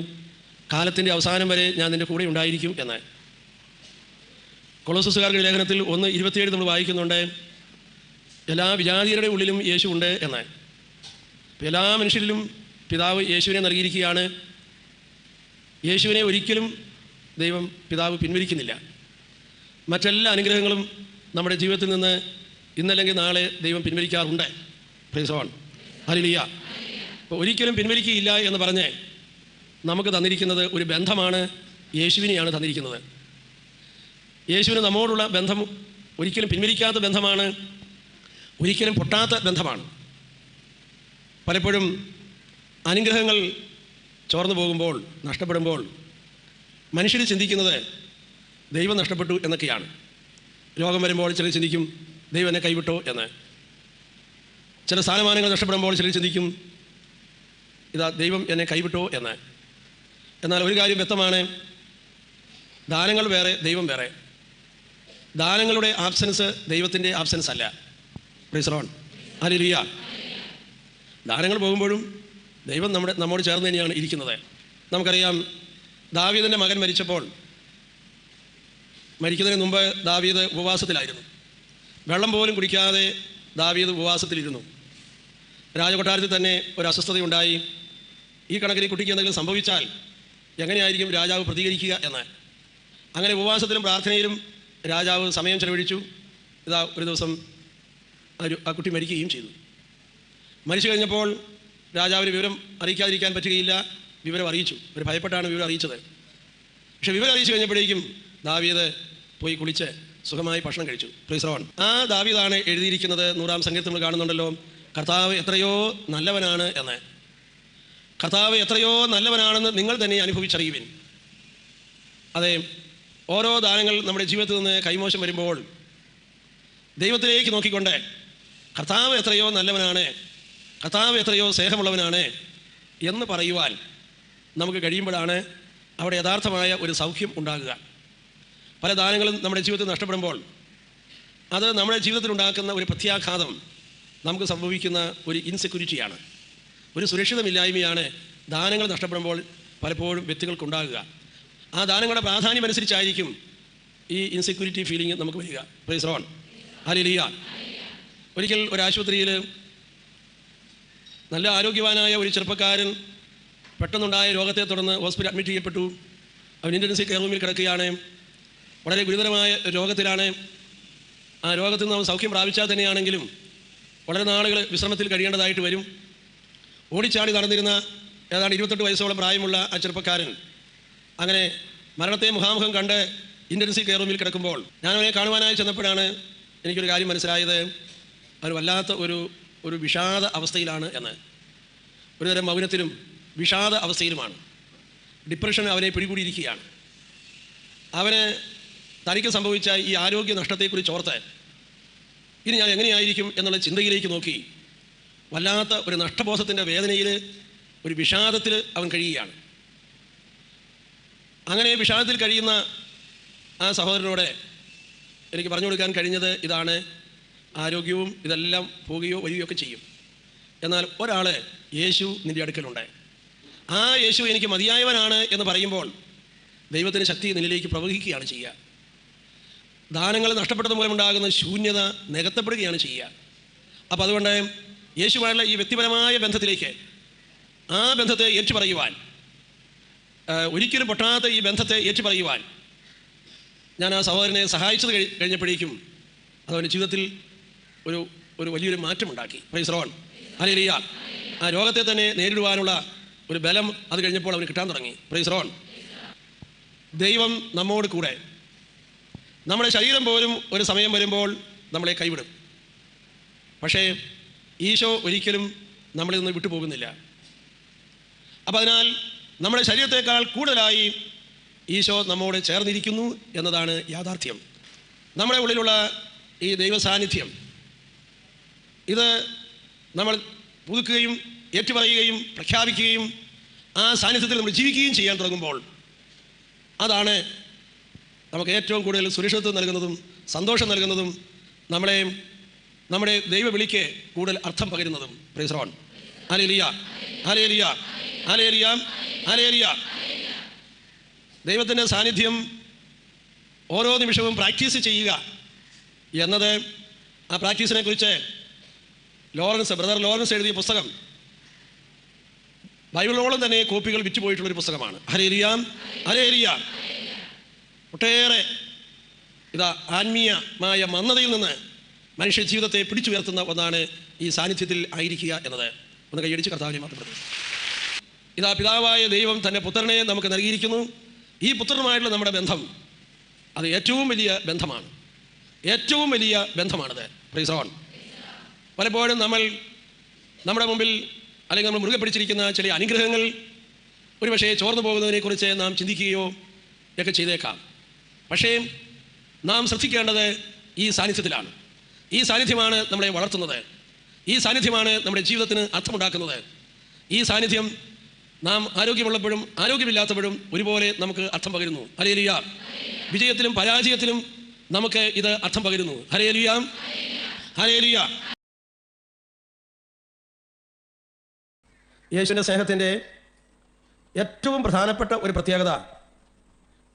കാലത്തിൻ്റെ അവസാനം വരെ ഞാൻ നിൻ്റെ കൂടെ ഉണ്ടായിരിക്കും എന്ന്. കൊളോസ്യക്കാരുടെ ലേഖനത്തിൽ 1:27 നമ്മൾ വായിക്കുന്നുണ്ട്, എല്ലാ വിജാതിയരുടെ ഉള്ളിലും യേശു ഉണ്ട് എന്ന്. എല്ലാ മനുഷ്യരിലും പിതാവ് യേശുവിനെ നൽകിയിരിക്കുകയാണ്. യേശുവിനെ ഒരിക്കലും ദൈവം പിതാവ് പിൻവലിക്കുന്നില്ല. മറ്റെല്ലാ അനുഗ്രഹങ്ങളും നമ്മുടെ ജീവിതത്തിൽ നിന്ന് ഇന്നല്ലെങ്കിൽ നാളെ ദൈവം പിൻവലിക്കാറുണ്ട്. Price lord. ഹല്ലേലൂയ. അപ്പോൾ ഒരിക്കലും പിൻവലിക്കുകയില്ല എന്ന് പറഞ്ഞ് നമുക്ക് തന്നിരിക്കുന്നത് ഒരു ബന്ധമാണ്, യേശുവിനെയാണ് തന്നിരിക്കുന്നത്. യേശുവിന് നമ്മോടുള്ള ബന്ധം ഒരിക്കലും പിൻവലിക്കാത്ത ബന്ധമാണ്, ഒരിക്കലും പൊട്ടാത്ത ബന്ധമാണ്. പലപ്പോഴും അനുഗ്രഹങ്ങൾ ചോർന്നു പോകുമ്പോൾ, നഷ്ടപ്പെടുമ്പോൾ മനുഷ്യർ ചിന്തിക്കുന്നത് ദൈവം നഷ്ടപ്പെട്ടു എന്നൊക്കെയാണ്. രോഗം വരുമ്പോൾ ചിലർ ചിന്തിക്കും ദൈവം എന്നെ കൈവിട്ടോ എന്ന്. ചില സ്ഥാനമാനങ്ങൾ നഷ്ടപ്പെടുമ്പോൾ ചിലർ ചിന്തിക്കും ഇതാ ദൈവം എന്നെ കൈവിട്ടോ എന്ന്. എന്നാൽ ഒരു കാര്യം വ്യക്തമാണ്, ദാനങ്ങൾ വേറെ, ദൈവം വേറെ. ദാനങ്ങളുടെ ആബ്സൻസ് ദൈവത്തിൻ്റെ ആബ്സൻസ് അല്ല. Praise lord. ഹല്ലേലൂയ. ദാനങ്ങൾ പോകുമ്പോഴും ദൈവം നമ്മോട് ചേർന്ന് തന്നെയാണ് ഇരിക്കുന്നത്. നമുക്കറിയാം, ദാവീദിൻ്റെ മകൻ മരിച്ചപ്പോൾ, മരിക്കുന്നതിന് മുമ്പ് ദാവീദ് ഉപവാസത്തിലായിരുന്നു. വെള്ളം പോലും കുടിക്കാതെ ദാവീദ് ഉപവാസത്തിലിരുന്നു. രാജകൊട്ടാരത്തിൽ തന്നെ ഒരു അസ്വസ്ഥതയുണ്ടായി. ഈ കണക്കിന് കുട്ടിക്ക് എന്തെങ്കിലും സംഭവിച്ചാൽ എങ്ങനെയായിരിക്കും രാജാവ് പ്രതികരിക്കുക എന്ന്. അങ്ങനെ ഉപവാസത്തിലും പ്രാർത്ഥനയിലും രാജാവ് സമയം ചെലവഴിച്ചു. ഇതാ ഒരു ദിവസം ആ കുട്ടി മരിക്കുകയും ചെയ്തു. മരിച്ചു കഴിഞ്ഞപ്പോൾ രാജാവിന് വിവരം അറിയിക്കാതിരിക്കാൻ പറ്റുകയില്ല. വിവരം അറിയിച്ചു. ഒരു ഭയപ്പെട്ടാണ് വിവരം അറിയിച്ചത്. പക്ഷെ വിവരം അറിയിച്ചു കഴിഞ്ഞപ്പോഴേക്കും ദാവീദ് പോയി കുളിച്ച് സുഖമായി ഭക്ഷണം കഴിച്ചു. Price the Lord. ആ ദാവീദാണ് എഴുതിയിരിക്കുന്നത് 100-ാം സങ്കീർത്തനം നമ്മൾ കാണുന്നുണ്ടല്ലോ, കർത്താവ് എത്രയോ നല്ലവനാണ് എന്ന്. കർത്താവ് എത്രയോ നല്ലവനാണെന്ന് നിങ്ങൾ തന്നെ അനുഭവിച്ചറിയുവിൻ. അതെ, ഓരോ ദാനങ്ങൾ നമ്മുടെ ജീവിതത്തിൽ നിന്ന് കൈമോശം വരുമ്പോൾ ദൈവത്തിലേക്ക് നോക്കിക്കൊണ്ട് കർത്താവ് എത്രയോ നല്ലവനാണ്, കർത്താവ് എത്രയോ സ്നേഹമുള്ളവനാണ് എന്ന് പറയുവാൻ നമുക്ക് കഴിയുമ്പോഴാണ് അവിടെ യഥാർത്ഥമായ ഒരു സൗഖ്യം ഉണ്ടാകുക. പല ദാനങ്ങളും നമ്മുടെ ജീവിതത്തിൽ നഷ്ടപ്പെടുമ്പോൾ അത് നമ്മുടെ ജീവിതത്തിൽ ഉണ്ടാക്കുന്ന ഒരു പ്രത്യാഘാതം നമുക്ക് സംഭവിക്കുന്ന ഒരു ഇൻസെക്യൂരിറ്റിയാണ്, ഒരു സുരക്ഷിതമില്ലായ്മയാണ് ദാനങ്ങൾ നഷ്ടപ്പെടുമ്പോൾ പലപ്പോഴും വ്യക്തികൾക്കുണ്ടാകുക. ആ ദാനങ്ങളുടെ പ്രാധാന്യം അനുസരിച്ചായിരിക്കും ഈ ഇൻസെക്യൂരിറ്റി ഫീലിംഗ് നമുക്ക് വരിക. Price the Lord. ഹല്ലേലൂയ. ഒരിക്കൽ ഒരു ആശുപത്രിയിൽ നല്ല ആരോഗ്യവാനായ ഒരു ചെറുപ്പക്കാരൻ പെട്ടെന്നുണ്ടായ രോഗത്തെ തുടർന്ന് ഹോസ്പിറ്റൽ അഡ്മിറ്റ് ചെയ്യപ്പെട്ടു. അവൻ ഇൻറ്റൻസീവ് കെയർ റൂമിൽ കിടക്കുകയാണ്. വളരെ ഗുരുതരമായ രോഗത്തിലാണ്. ആ രോഗത്തിൽ നിന്ന് അവൻ സൗഖ്യം പ്രാപിച്ചാൽ തന്നെയാണെങ്കിലും വളരെ നാളുകൾ വിശ്രമത്തിൽ കഴിയേണ്ടതായിട്ട് വരും. ഓടിച്ചാടി നടന്നിരുന്ന ഏതാണ്ട് 28 വയസ്സോളം പ്രായമുള്ള ആ ചെറുപ്പക്കാരൻ അങ്ങനെ മരണത്തെ മുഖാമുഖം കണ്ട് ഇൻറ്റൻസീവ് കെയർ റൂമിൽ കിടക്കുമ്പോൾ ഞാൻ അവനെ കാണുവാനായി ചെന്നപ്പോഴാണ് എനിക്കൊരു കാര്യം മനസ്സിലായത്. അവൻ വല്ലാത്ത ഒരു വിഷാദ അവസ്ഥയിലാണ് എന്ന്. ഒരുതരം മൗനത്തിലും വിഷാദ അവസ്ഥയിലുമാണ്. ഡിപ്രഷൻ അവനെ പിടികൂടിയിരിക്കുകയാണ്. അവന് തനിക്ക് സംഭവിച്ച ഈ ആരോഗ്യ നഷ്ടത്തെക്കുറിച്ച് ഓർത്ത് ഇനി ഞാൻ എങ്ങനെയായിരിക്കും എന്നുള്ള ചിന്തയിലേക്ക് നോക്കി വല്ലാത്ത ഒരു നഷ്ടബോധത്തിൻ്റെ വേദനയിൽ, ഒരു വിഷാദത്തിൽ അവൻ കഴിയുകയാണ്. അങ്ങനെ വിഷാദത്തിൽ കഴിയുന്ന ആ സഹോദരനോട് എനിക്ക് പറഞ്ഞു കൊടുക്കാൻ കഴിഞ്ഞത് ഇതാണ്: ആരോഗ്യവും ഇതെല്ലാം പോവുകയോ വരികയോ ഒക്കെ ചെയ്യും, എന്നാൽ ഒരാൾ യേശു നിൻ്റെ അടുക്കലുണ്ട്. ആ യേശു എനിക്ക് മതിയായവനാണ് എന്ന് പറയുമ്പോൾ ദൈവത്തിൻ്റെ ശക്തി നിന്നിലേക്ക് പ്രവഹിക്കുകയാണ് ചെയ്യുക. ദാനങ്ങൾ നഷ്ടപ്പെട്ടത് മൂലമുണ്ടാകുന്ന ശൂന്യത നികത്തപ്പെടുകയാണ് ചെയ്യുക. അപ്പോൾ അതുകൊണ്ട് യേശുവായുള്ള ഈ വ്യക്തിപരമായ ബന്ധത്തിലേക്ക്, ആ ബന്ധത്തെ ഏറ്റുപറയുവാൻ, ഒരിക്കലും പൊട്ടാത്ത ഈ ബന്ധത്തെ ഏറ്റുപറയുവാൻ ഞാൻ ആ സഹോദരനെ സഹായിച്ചത് കഴിഞ്ഞപ്പോഴേക്കും അതവൻ്റെ ജീവിതത്തിൽ ഒരു വലിയൊരു മാറ്റമുണ്ടാക്കി. Praise the Lord. ഹല്ലേലൂയ. ആ രോഗത്തെ തന്നെ നേരിടുവാനുള്ള ഒരു ബലം അത് കഴിഞ്ഞപ്പോൾ അവന് കിട്ടാൻ തുടങ്ങി. Price the Lord. ദൈവം നമ്മോട് കൂടെ. നമ്മുടെ ശരീരം പോലും ഒരു സമയം വരുമ്പോൾ നമ്മളെ കൈവിടും. പക്ഷേ ഈശോ ഒരിക്കലും നമ്മളിൽ നിന്ന് വിട്ടുപോകുന്നില്ല. അപ്പം അതിനാൽ നമ്മുടെ ശരീരത്തേക്കാൾ കൂടുതലായി ഈശോ നമ്മോട് ചേർന്നിരിക്കുന്നു എന്നതാണ് യാഥാർത്ഥ്യം. നമ്മുടെ ഉള്ളിലുള്ള ഈ ദൈവ സാന്നിധ്യം ഇത് നമ്മൾ പുതുക്കുകയും ഏറ്റുപറയുകയും പ്രഖ്യാപിക്കുകയും ആ സാന്നിധ്യത്തിൽ നമ്മൾ ജീവിക്കുകയും ചെയ്യാൻ തുടങ്ങുമ്പോൾ അതാണ് നമുക്ക് ഏറ്റവും കൂടുതൽ സുരക്ഷിതത്വം നൽകുന്നതും സന്തോഷം നൽകുന്നതും നമ്മുടെ ദൈവവിളിക്ക് കൂടുതൽ അർത്ഥം പകരുന്നതും. Praise the Lord. Hallelujah. Hallelujah. Hallelujah. Hallelujah. ദൈവത്തിൻ്റെ സാന്നിധ്യം ഓരോ നിമിഷവും പ്രാക്ടീസ് ചെയ്യുക എന്നത്, ആ പ്രാക്ടീസിനെ കുറിച്ച് ബ്രദർ ലോറൻസ് എഴുതിയ പുസ്തകം ബൈബിളോളം തന്നെ കോപ്പികൾ വിറ്റുപോയിട്ടുള്ളൊരു പുസ്തകമാണ്. ഹല്ലേലൂയ. ഹല്ലേലൂയ. ഒട്ടേറെ ആത്മീയമായ മന്ദതയിൽ നിന്ന് മനുഷ്യ ജീവിതത്തെ പിടിച്ചുയർത്തുന്ന ഒന്നാണ് ഈ സാന്നിധ്യത്തിൽ ആയിരിക്കുക എന്നത്. ഒന്ന് കൈയടിച്ച് കർത്താവിനെ മാത്രപ്പെടുന്നു. പിതാവായ ദൈവം തൻ്റെ പുത്രനെ നമുക്ക് നൽകിയിരിക്കുന്നു. ഈ പുത്രനുമായിട്ടുള്ള നമ്മുടെ ബന്ധം അത് ഏറ്റവും വലിയ ബന്ധമാണ്. ഏറ്റവും വലിയ ബന്ധമാണത്. Price the Lord. പലപ്പോഴും നമ്മുടെ മുമ്പിൽ അല്ലെങ്കിൽ നമ്മൾ മുറുകെ പിടിച്ചിരിക്കുന്ന ചില അനുഗ്രഹങ്ങൾ ഒരുപക്ഷേ ചോർന്നു പോകുന്നതിനെക്കുറിച്ച് നാം ചിന്തിക്കുകയോ ഒക്കെ ചെയ്തേക്കാം. പക്ഷേ നാം ശ്രദ്ധിക്കേണ്ടത് ഈ സാന്നിധ്യത്തിലാണ്. ഈ സാന്നിധ്യമാണ് നമ്മളെ വളർത്തുന്നത്. ഈ സാന്നിധ്യമാണ് നമ്മുടെ ജീവിതത്തിന് അർത്ഥമുണ്ടാക്കുന്നത്. ഈ സാന്നിധ്യം നാം ആരോഗ്യമുള്ളപ്പോഴും ആരോഗ്യമില്ലാത്തപ്പോഴും ഒരുപോലെ നമുക്ക് അർത്ഥം പകരുന്നു. ഹല്ലേലൂയ. വിജയത്തിലും പരാജയത്തിലും നമുക്ക് ഇത് അർത്ഥം പകരുന്നു. ഹല്ലേലൂയ. ഹല്ലേലൂയ. യേശുവിൻ്റെ സ്നേഹത്തിൻ്റെ ഏറ്റവും പ്രധാനപ്പെട്ട ഒരു പ്രത്യേകത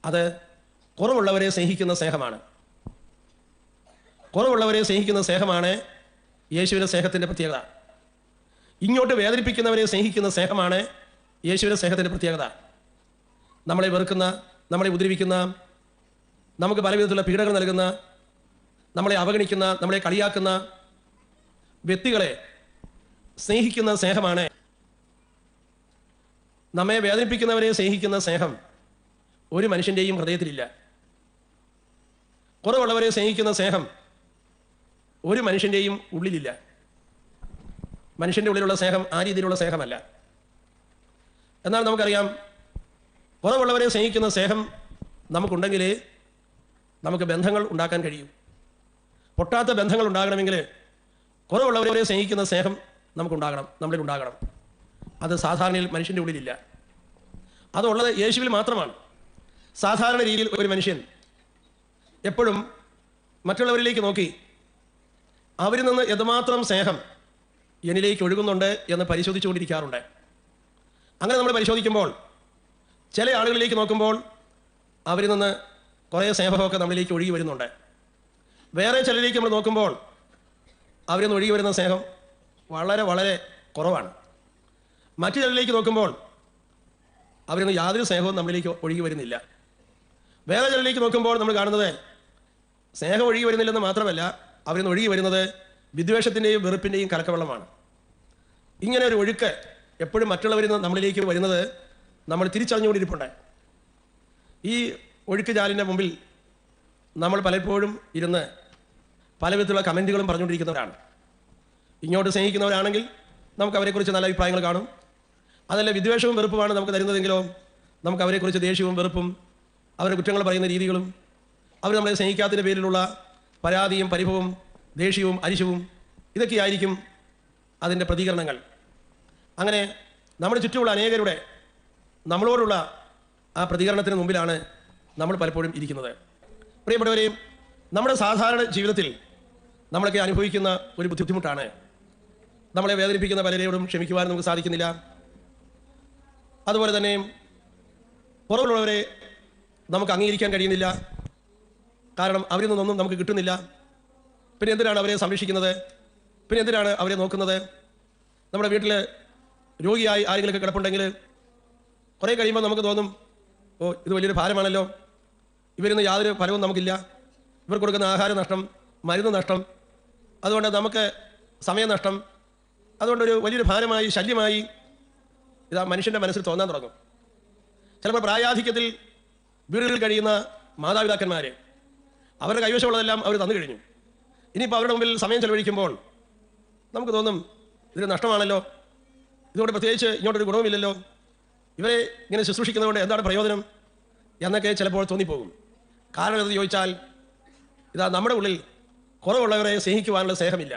അത് കുറവുള്ളവരെ സ്നേഹിക്കുന്ന സ്നേഹമാണ്. കുറവുള്ളവരെ സ്നേഹിക്കുന്ന സ്നേഹമാണ് യേശുവിൻ്റെ സ്നേഹത്തിൻ്റെ പ്രത്യേകത. ഇങ്ങോട്ട് വേദനിപ്പിക്കുന്നവരെ സ്നേഹിക്കുന്ന സ്നേഹമാണ് യേശുവിൻ്റെ സ്നേഹത്തിൻ്റെ പ്രത്യേകത. നമ്മളെ വെറുക്കുന്ന, നമ്മളെ ഉപദ്രവിക്കുന്ന, നമുക്ക് പല വിധത്തിലുള്ള പീഡകൾ നൽകുന്ന, നമ്മളെ അവഗണിക്കുന്ന, നമ്മളെ കളിയാക്കുന്ന വ്യക്തികളെ സ്നേഹിക്കുന്ന സ്നേഹമാണ്. നമ്മെ വേദനിപ്പിക്കുന്നവരെ സ്നേഹിക്കുന്ന സ്നേഹം ഒരു മനുഷ്യൻ്റെയും ഹൃദയത്തിലില്ല. കുറവുള്ളവരെ സ്നേഹിക്കുന്ന സ്നേഹം ഒരു മനുഷ്യൻ്റെയും ഉള്ളിലില്ല. മനുഷ്യൻ്റെ ഉള്ളിലുള്ള സ്നേഹം ആ രീതിയിലുള്ള സ്നേഹമല്ല. എന്നാൽ നമുക്കറിയാം, കുറവുള്ളവരെ സ്നേഹിക്കുന്ന സ്നേഹം നമുക്കുണ്ടെങ്കിലേ നമുക്ക് ബന്ധങ്ങൾ ഉണ്ടാക്കാൻ കഴിയും. പൊട്ടാത്ത ബന്ധങ്ങൾ ഉണ്ടാകണമെങ്കിൽ കുറവുള്ളവരെ സ്നേഹിക്കുന്ന സ്നേഹം നമുക്കുണ്ടാകണം, നമ്മളിലുണ്ടാകണം. അത് സാധാരണയിൽ മനുഷ്യൻ്റെ ഉള്ളിലില്ല. അതുള്ളത് യേശുവിൽ മാത്രമാണ്. സാധാരണ രീതിയിൽ ഒരു മനുഷ്യൻ എപ്പോഴും മറ്റുള്ളവരിലേക്ക് നോക്കി അവരിൽ നിന്ന് എന്തുമാത്രം സ്നേഹം എന്നിലേക്ക് ഒഴുകുന്നുണ്ട് എന്ന് പരിശോധിച്ചുകൊണ്ടിരിക്കാറുണ്ട്. അങ്ങനെ നമ്മൾ പരിശോധിക്കുമ്പോൾ ചില ആളുകളിലേക്ക് നോക്കുമ്പോൾ അവരിൽ നിന്ന് കുറേ സ്നേഹമൊക്കെ നമ്മളിലേക്ക് ഒഴുകി വരുന്നുണ്ട്. വേറെ ചിലരിലേക്ക് നമ്മൾ നോക്കുമ്പോൾ അവരിൽ നിന്ന് ഒഴുകി വരുന്ന സ്നേഹം വളരെ വളരെ കുറവാണ്. മറ്റു ചിലരിലേക്ക് നോക്കുമ്പോൾ അവരിൽ നിന്ന് യാതൊരു സ്നേഹവും നമ്മളിലേക്ക് ഒഴുകി വരുന്നില്ല. വേറെ ചിലരിലേക്ക് നോക്കുമ്പോൾ നമ്മൾ കാണുന്നത് സ്നേഹം ഒഴുകി വരുന്നില്ലെന്ന് മാത്രമല്ല, അവരിൽ നിന്ന് ഒഴുകി വരുന്നത് വിദ്വേഷത്തിൻ്റെയും വെറുപ്പിൻ്റെയും കലക്കവെള്ളമാണ്. ഇങ്ങനെ ഒരു ഒഴുക്ക് എപ്പോഴും മറ്റുള്ളവരിൽ നിന്ന് നമ്മളിലേക്ക് വരുന്നത് നമ്മൾ തിരിച്ചറിഞ്ഞുകൊണ്ടിരിപ്പുണ്ട്. ഈ ഒഴുക്ക് ചാലിൻ്റെ മുമ്പിൽ നമ്മൾ പലപ്പോഴും ഇരുന്ന് പല വിധത്തിലുള്ള കമൻറ്റുകളും പറഞ്ഞുകൊണ്ടിരിക്കുന്നവരാണ്. ഇങ്ങോട്ട് സ്നേഹിക്കുന്നവരാണെങ്കിൽ നമുക്ക് അവരെക്കുറിച്ച് നല്ല അഭിപ്രായങ്ങൾ കാണും. അതല്ല വിദ്വേഷവും വെറുപ്പുമാണ് നമുക്ക് തരുന്നതെങ്കിലോ നമുക്ക് അവരെക്കുറിച്ച് ദേഷ്യവും വെറുപ്പും അവരുടെ കുറ്റങ്ങൾ പറയുന്ന രീതികളും അവർ നമ്മളെ സ്നേഹിക്കാത്തതിൻ്റെ പേരിലുള്ള പരാതിയും പരിഭവവും ദേഷ്യവും അരിശവും ഇതൊക്കെയായിരിക്കും അതിൻ്റെ പ്രതികരണങ്ങൾ. അങ്ങനെ നമ്മുടെ ചുറ്റുമുള്ള അനേകരുടെ നമ്മളോടുള്ള ആ പ്രതികരണത്തിന് മുമ്പിലാണ് നമ്മൾ പലപ്പോഴും ഇരിക്കുന്നത്. പ്രിയപ്പെട്ടവരെയും, നമ്മുടെ സാധാരണ ജീവിതത്തിൽ നമ്മളൊക്കെ അനുഭവിക്കുന്ന ഒരു ബുദ്ധിമുട്ടാണ് നമ്മളെ വേദനിപ്പിക്കുന്ന പലരോടും ക്ഷമിക്കുവാൻ നമുക്ക് സാധിക്കുന്നില്ല. അതുപോലെ തന്നെ പുറമുള്ളവരെ നമുക്ക് അംഗീകരിക്കാൻ കഴിയുന്നില്ല. കാരണം അവരിൽ നിന്നൊന്നും നമുക്ക് കിട്ടുന്നില്ല. പിന്നെ എന്തിനാണ് അവരെ സംരക്ഷിക്കുന്നത്? പിന്നെ എന്തിനാണ് അവരെ നോക്കുന്നത്? നമ്മുടെ വീട്ടിൽ രോഗിയായി ആരെങ്കിലുമൊക്കെ കിടപ്പുണ്ടെങ്കിൽ കുറേ കഴിയുമ്പോൾ നമുക്ക് തോന്നും, ഓ ഇത് വലിയൊരു ഭാരമാണല്ലോ, ഇവരിന്ന് യാതൊരു ഫലവും നമുക്കില്ല, ഇവർ കൊടുക്കുന്ന ആഹാര നഷ്ടം, മരുന്ന് നഷ്ടം, അതുകൊണ്ട് നമുക്ക് സമയനഷ്ടം, അതുകൊണ്ടൊരു വലിയൊരു ഭാരമായി ശല്യമായി ഇതാ മനുഷ്യൻ്റെ മനസ്സിൽ തോന്നാൻ തുടങ്ങും. ചിലപ്പോൾ പ്രായാധിക്യത്തിൽ വീടുകളിൽ കഴിയുന്ന മാതാപിതാക്കന്മാർ അവരുടെ കൈവശമുള്ളതെല്ലാം അവർ തന്നു കഴിഞ്ഞു. ഇനിയിപ്പോൾ അവരുടെ മുമ്പിൽ സമയം ചെലവഴിക്കുമ്പോൾ നമുക്ക് തോന്നും, ഇതൊരു നഷ്ടമാണല്ലോ, ഇതുകൊണ്ട് പ്രത്യേകിച്ച് ഇങ്ങോട്ടൊരു ഗുണവുമില്ലല്ലോ, ഇവരെ ഇങ്ങനെ ശുശ്രൂഷിക്കുന്നതുകൊണ്ട് എന്താണ് പ്രയോജനം എന്നൊക്കെ ചിലപ്പോൾ തോന്നിപ്പോകും. കാരണം എന്ത് ചോദിച്ചാൽ, ഇതാ നമ്മുടെ ഉള്ളിൽ കുറവുള്ളവരെ സ്നേഹിക്കുവാനുള്ള സ്നേഹമില്ല.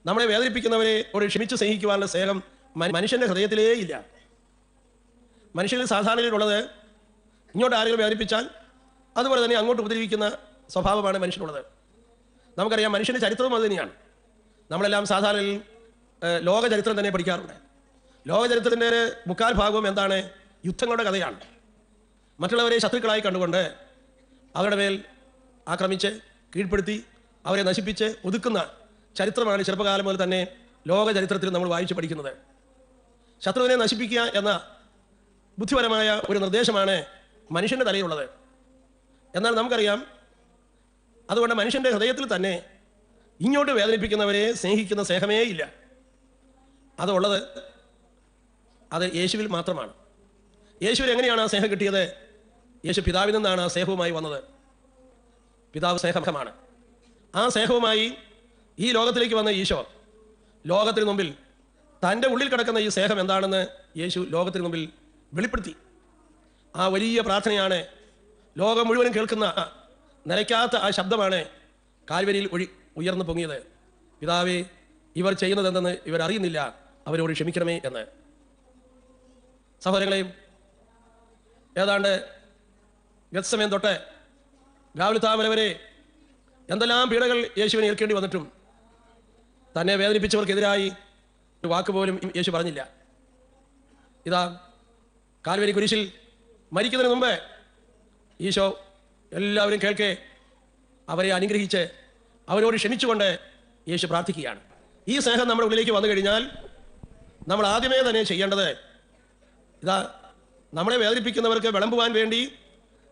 നമ്മളെ വേദനിപ്പിക്കുന്നവരെ ഒരു ക്ഷമിച്ച് സ്നേഹിക്കുവാനുള്ള സ്നേഹം മനുഷ്യൻ്റെ ഹൃദയത്തിലേ ഇല്ല. മനുഷ്യനിൽ സാധാരണയിലുള്ളത് ഇങ്ങോട്ട് ആരെങ്കിലും വേദനിപ്പിച്ചാൽ അതുപോലെ തന്നെ അങ്ങോട്ട് ഉപദ്രവിക്കുന്ന സ്വഭാവമാണ് മനുഷ്യനുള്ളത്. നമുക്കറിയാം, മനുഷ്യൻ്റെ ചരിത്രവും അത് തന്നെയാണ്. നമ്മളെല്ലാം സാധാരണ ലോക ചരിത്രം തന്നെ പഠിക്കാറുണ്ട്. ലോക ചരിത്രത്തിൻ്റെ മുക്കാൽ ഭാഗവും എന്താണ്? യുദ്ധങ്ങളുടെ കഥയാണ്. മറ്റുള്ളവരെ ശത്രുക്കളായി കണ്ടുകൊണ്ട് അവരുടെ മേൽ ആക്രമിച്ച് കീഴ്പ്പെടുത്തി അവരെ നശിപ്പിച്ച് ഒതുക്കുന്ന ചരിത്രമാണ് ചെറുപ്പകാലം മുതൽ തന്നെ ലോക ചരിത്രത്തിൽ നമ്മൾ വായിച്ച് പഠിക്കുന്നത്. ശത്രുവിനെ നശിപ്പിക്കുക എന്ന ബുദ്ധിപരമായ ഒരു നിർദ്ദേശമാണ് മനുഷ്യൻ്റെ തലയിലുള്ളത്. എന്നാൽ നമുക്കറിയാം, അതുകൊണ്ട് മനുഷ്യൻ്റെ ഹൃദയത്തിൽ തന്നെ ഇങ്ങോട്ട് വേദനിപ്പിക്കുന്നവരെ സ്നേഹിക്കുന്ന സ്നേഹമേ ഇല്ല. അതുള്ളത് അത് യേശുവിൽ മാത്രമാണ്. യേശുവിൽ എങ്ങനെയാണ് ആ സ്നേഹം കിട്ടിയത്? യേശു പിതാവിൽ നിന്നാണ് ആ സ്നേഹവുമായി വന്നത്. പിതാവ് സ്നേഹമാണ്. ആ സ്നേഹവുമായി ഈ ലോകത്തിലേക്ക് വന്ന ഈശോ ലോകത്തിന് മുമ്പിൽ തൻ്റെ ഉള്ളിൽ കിടക്കുന്ന ഈ സ്നേഹം എന്താണെന്ന് യേശു ലോകത്തിന് മുമ്പിൽ വെളിപ്പെടുത്തി. ആ വലിയ പ്രാർത്ഥനയാണ് ലോകം മുഴുവനും കേൾക്കുന്ന നിലയ്ക്കാത്ത ആ ശബ്ദമാണ് കാൽവരിയിൽ ഉയർന്നു പൊങ്ങിയത്. പിതാവേ, ഇവർ ചെയ്യുന്നത് എന്തെന്ന് ഇവർ അറിയുന്നില്ല, അവരോട് ക്ഷമിക്കണമേ എന്ന്. സഹോദരങ്ങളെയും, ഏതാണ്ട് ഗത്സമയം തൊട്ട് ഗാവൽതാ വരെ എന്തെല്ലാം പീഡകൾ യേശുവിനെ ഏൽക്കേണ്ടി വന്നിട്ടും തന്നെ വേദനിപ്പിച്ചവർക്കെതിരായി ഒരു വാക്കുപോലും യേശു പറഞ്ഞില്ല. ഇതാ കാൽവരി കുരിശിൽ മരിക്കുന്നതിന് മുമ്പ് ഈശോ എല്ലാവരും കേൾക്കെ അവരെ അനുഗ്രഹിച്ച് അവരോട് ക്ഷമിച്ചുകൊണ്ട് യേശു പ്രാർത്ഥിക്കുകയാണ്. ഈ സ്നേഹം നമ്മുടെ ഉള്ളിലേക്ക് വന്നു കഴിഞ്ഞാൽ നമ്മൾ ആദ്യമേ തന്നെ ചെയ്യേണ്ടത്, ഇതാ നമ്മളെ വേദനിപ്പിക്കുന്നവർക്ക് വിളമ്പുവാൻ വേണ്ടി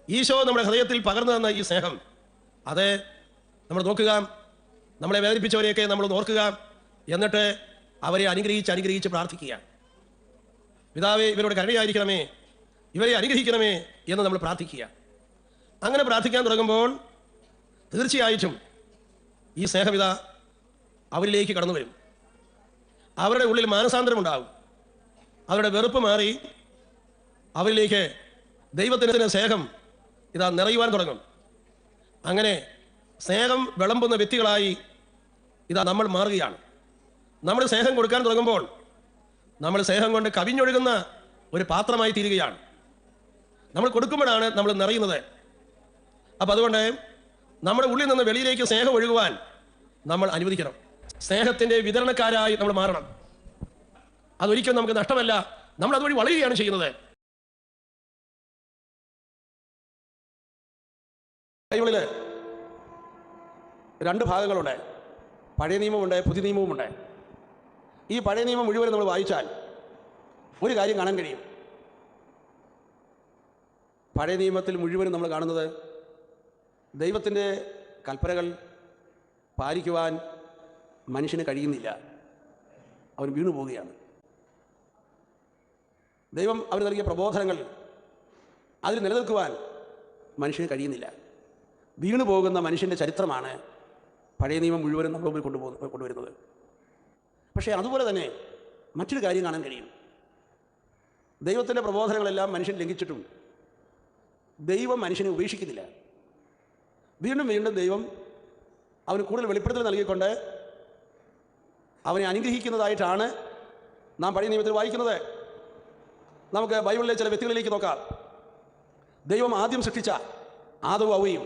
ഈശോ നമ്മുടെ ഹൃദയത്തിൽ പകർന്നു തന്ന ഈ സ്നേഹം, അത് നമ്മൾ നോക്കുക, നമ്മളെ വേദനിപ്പിച്ചവരെയൊക്കെ നമ്മൾ ഓർക്കുക, എന്നിട്ട് അവരെ അനുഗ്രഹിച്ച് പ്രാർത്ഥിക്കുക. പിതാവേ, ഇവരോട് കരുണയായിരിക്കണമേ, ഇവരെ അനുഗ്രഹിക്കണമേ എന്ന് നമ്മൾ പ്രാർത്ഥിക്കുക. അങ്ങനെ പ്രാർത്ഥിക്കാൻ തുടങ്ങുമ്പോൾ തീർച്ചയായിട്ടും ഈ സ്നേഹപിത അവരിലേക്ക് കടന്നു വരും. അവരുടെ ഉള്ളിൽ മാനസാന്തരമുണ്ടാകും. അവരുടെ വെറുപ്പ് മാറി അവരിലേക്ക് ദൈവത്തിൻ്റെ സ്നേഹം നിറയുവാൻ തുടങ്ങും. അങ്ങനെ സ്നേഹം വിളമ്പുന്ന വ്യക്തികളായി നമ്മൾ മാറുകയാണ്. നമ്മൾ സ്നേഹം കൊടുക്കാൻ തുടങ്ങുമ്പോൾ നമ്മൾ സ്നേഹം കൊണ്ട് കവിഞ്ഞൊഴുകുന്ന ഒരു പാത്രമായി തീരുകയാണ്. നമ്മൾ കൊടുക്കുമ്പോഴാണ് നമ്മൾ നിറയുന്നത്. അപ്പം അതുകൊണ്ട് നമ്മുടെ ഉള്ളിൽ നിന്ന് വെളിയിലേക്ക് സ്നേഹം ഒഴുകുവാൻ നമ്മൾ അനുവദിക്കണം. സ്നേഹത്തിൻ്റെ വിതരണക്കാരായി നമ്മൾ മാറണം. അതൊരിക്കലും നമുക്ക് നഷ്ടമല്ല. നമ്മൾ അതുവഴി വളരുകയാണ് ചെയ്യുന്നത്. ബൈബിളില് 2 ഭാഗങ്ങളുണ്ട്. പഴയ നിയമമുണ്ട്, പുതിയ നിയമവുമുണ്ട്. ഈ പഴയ നിയമം മുഴുവൻ നമ്മൾ വായിച്ചാൽ ഒരു കാര്യം കാണാൻ കഴിയും. പഴയ നിയമത്തിൽ മുഴുവനും നമ്മൾ കാണുന്നത് ദൈവത്തിൻ്റെ കൽപ്പനകൾ പാലിക്കുവാൻ മനുഷ്യന് കഴിയുന്നില്ല. അവൻ വീണു പോവുകയാണ്. ദൈവം അവർ നൽകിയ പ്രബോധനങ്ങൾ അതിൽ നിലനിൽക്കുവാൻ മനുഷ്യന് കഴിയുന്നില്ല. വീണു പോകുന്ന മനുഷ്യൻ്റെ ചരിത്രമാണ് പഴയ നിയമം മുഴുവനും നമ്മുടെ മുമ്പിൽ കൊണ്ടുവരുന്നത്. പക്ഷേ അതുപോലെ തന്നെ മറ്റൊരു കാര്യം കാണാൻ കഴിയും. ദൈവത്തിൻ്റെ പ്രബോധനങ്ങളെല്ലാം മനുഷ്യൻ ലംഘിച്ചിട്ടും ദൈവം മനുഷ്യനെ ഉപേക്ഷിക്കുന്നില്ല. വീണ്ടും വീണ്ടും ദൈവം അവന് കൂടുതൽ വെളിപ്പെടുത്തൽ നൽകിക്കൊണ്ട് അവനെ അനുഗ്രഹിക്കുന്നതായിട്ടാണ് നാം പഴയ നിയമത്തിൽ വായിക്കുന്നത്. നമുക്ക് ബൈബിളിലെ ചില വ്യക്തികളിലേക്ക് നോക്കാം. ദൈവം ആദ്യം സൃഷ്ടിച്ച ആദവും ഹവ്വയും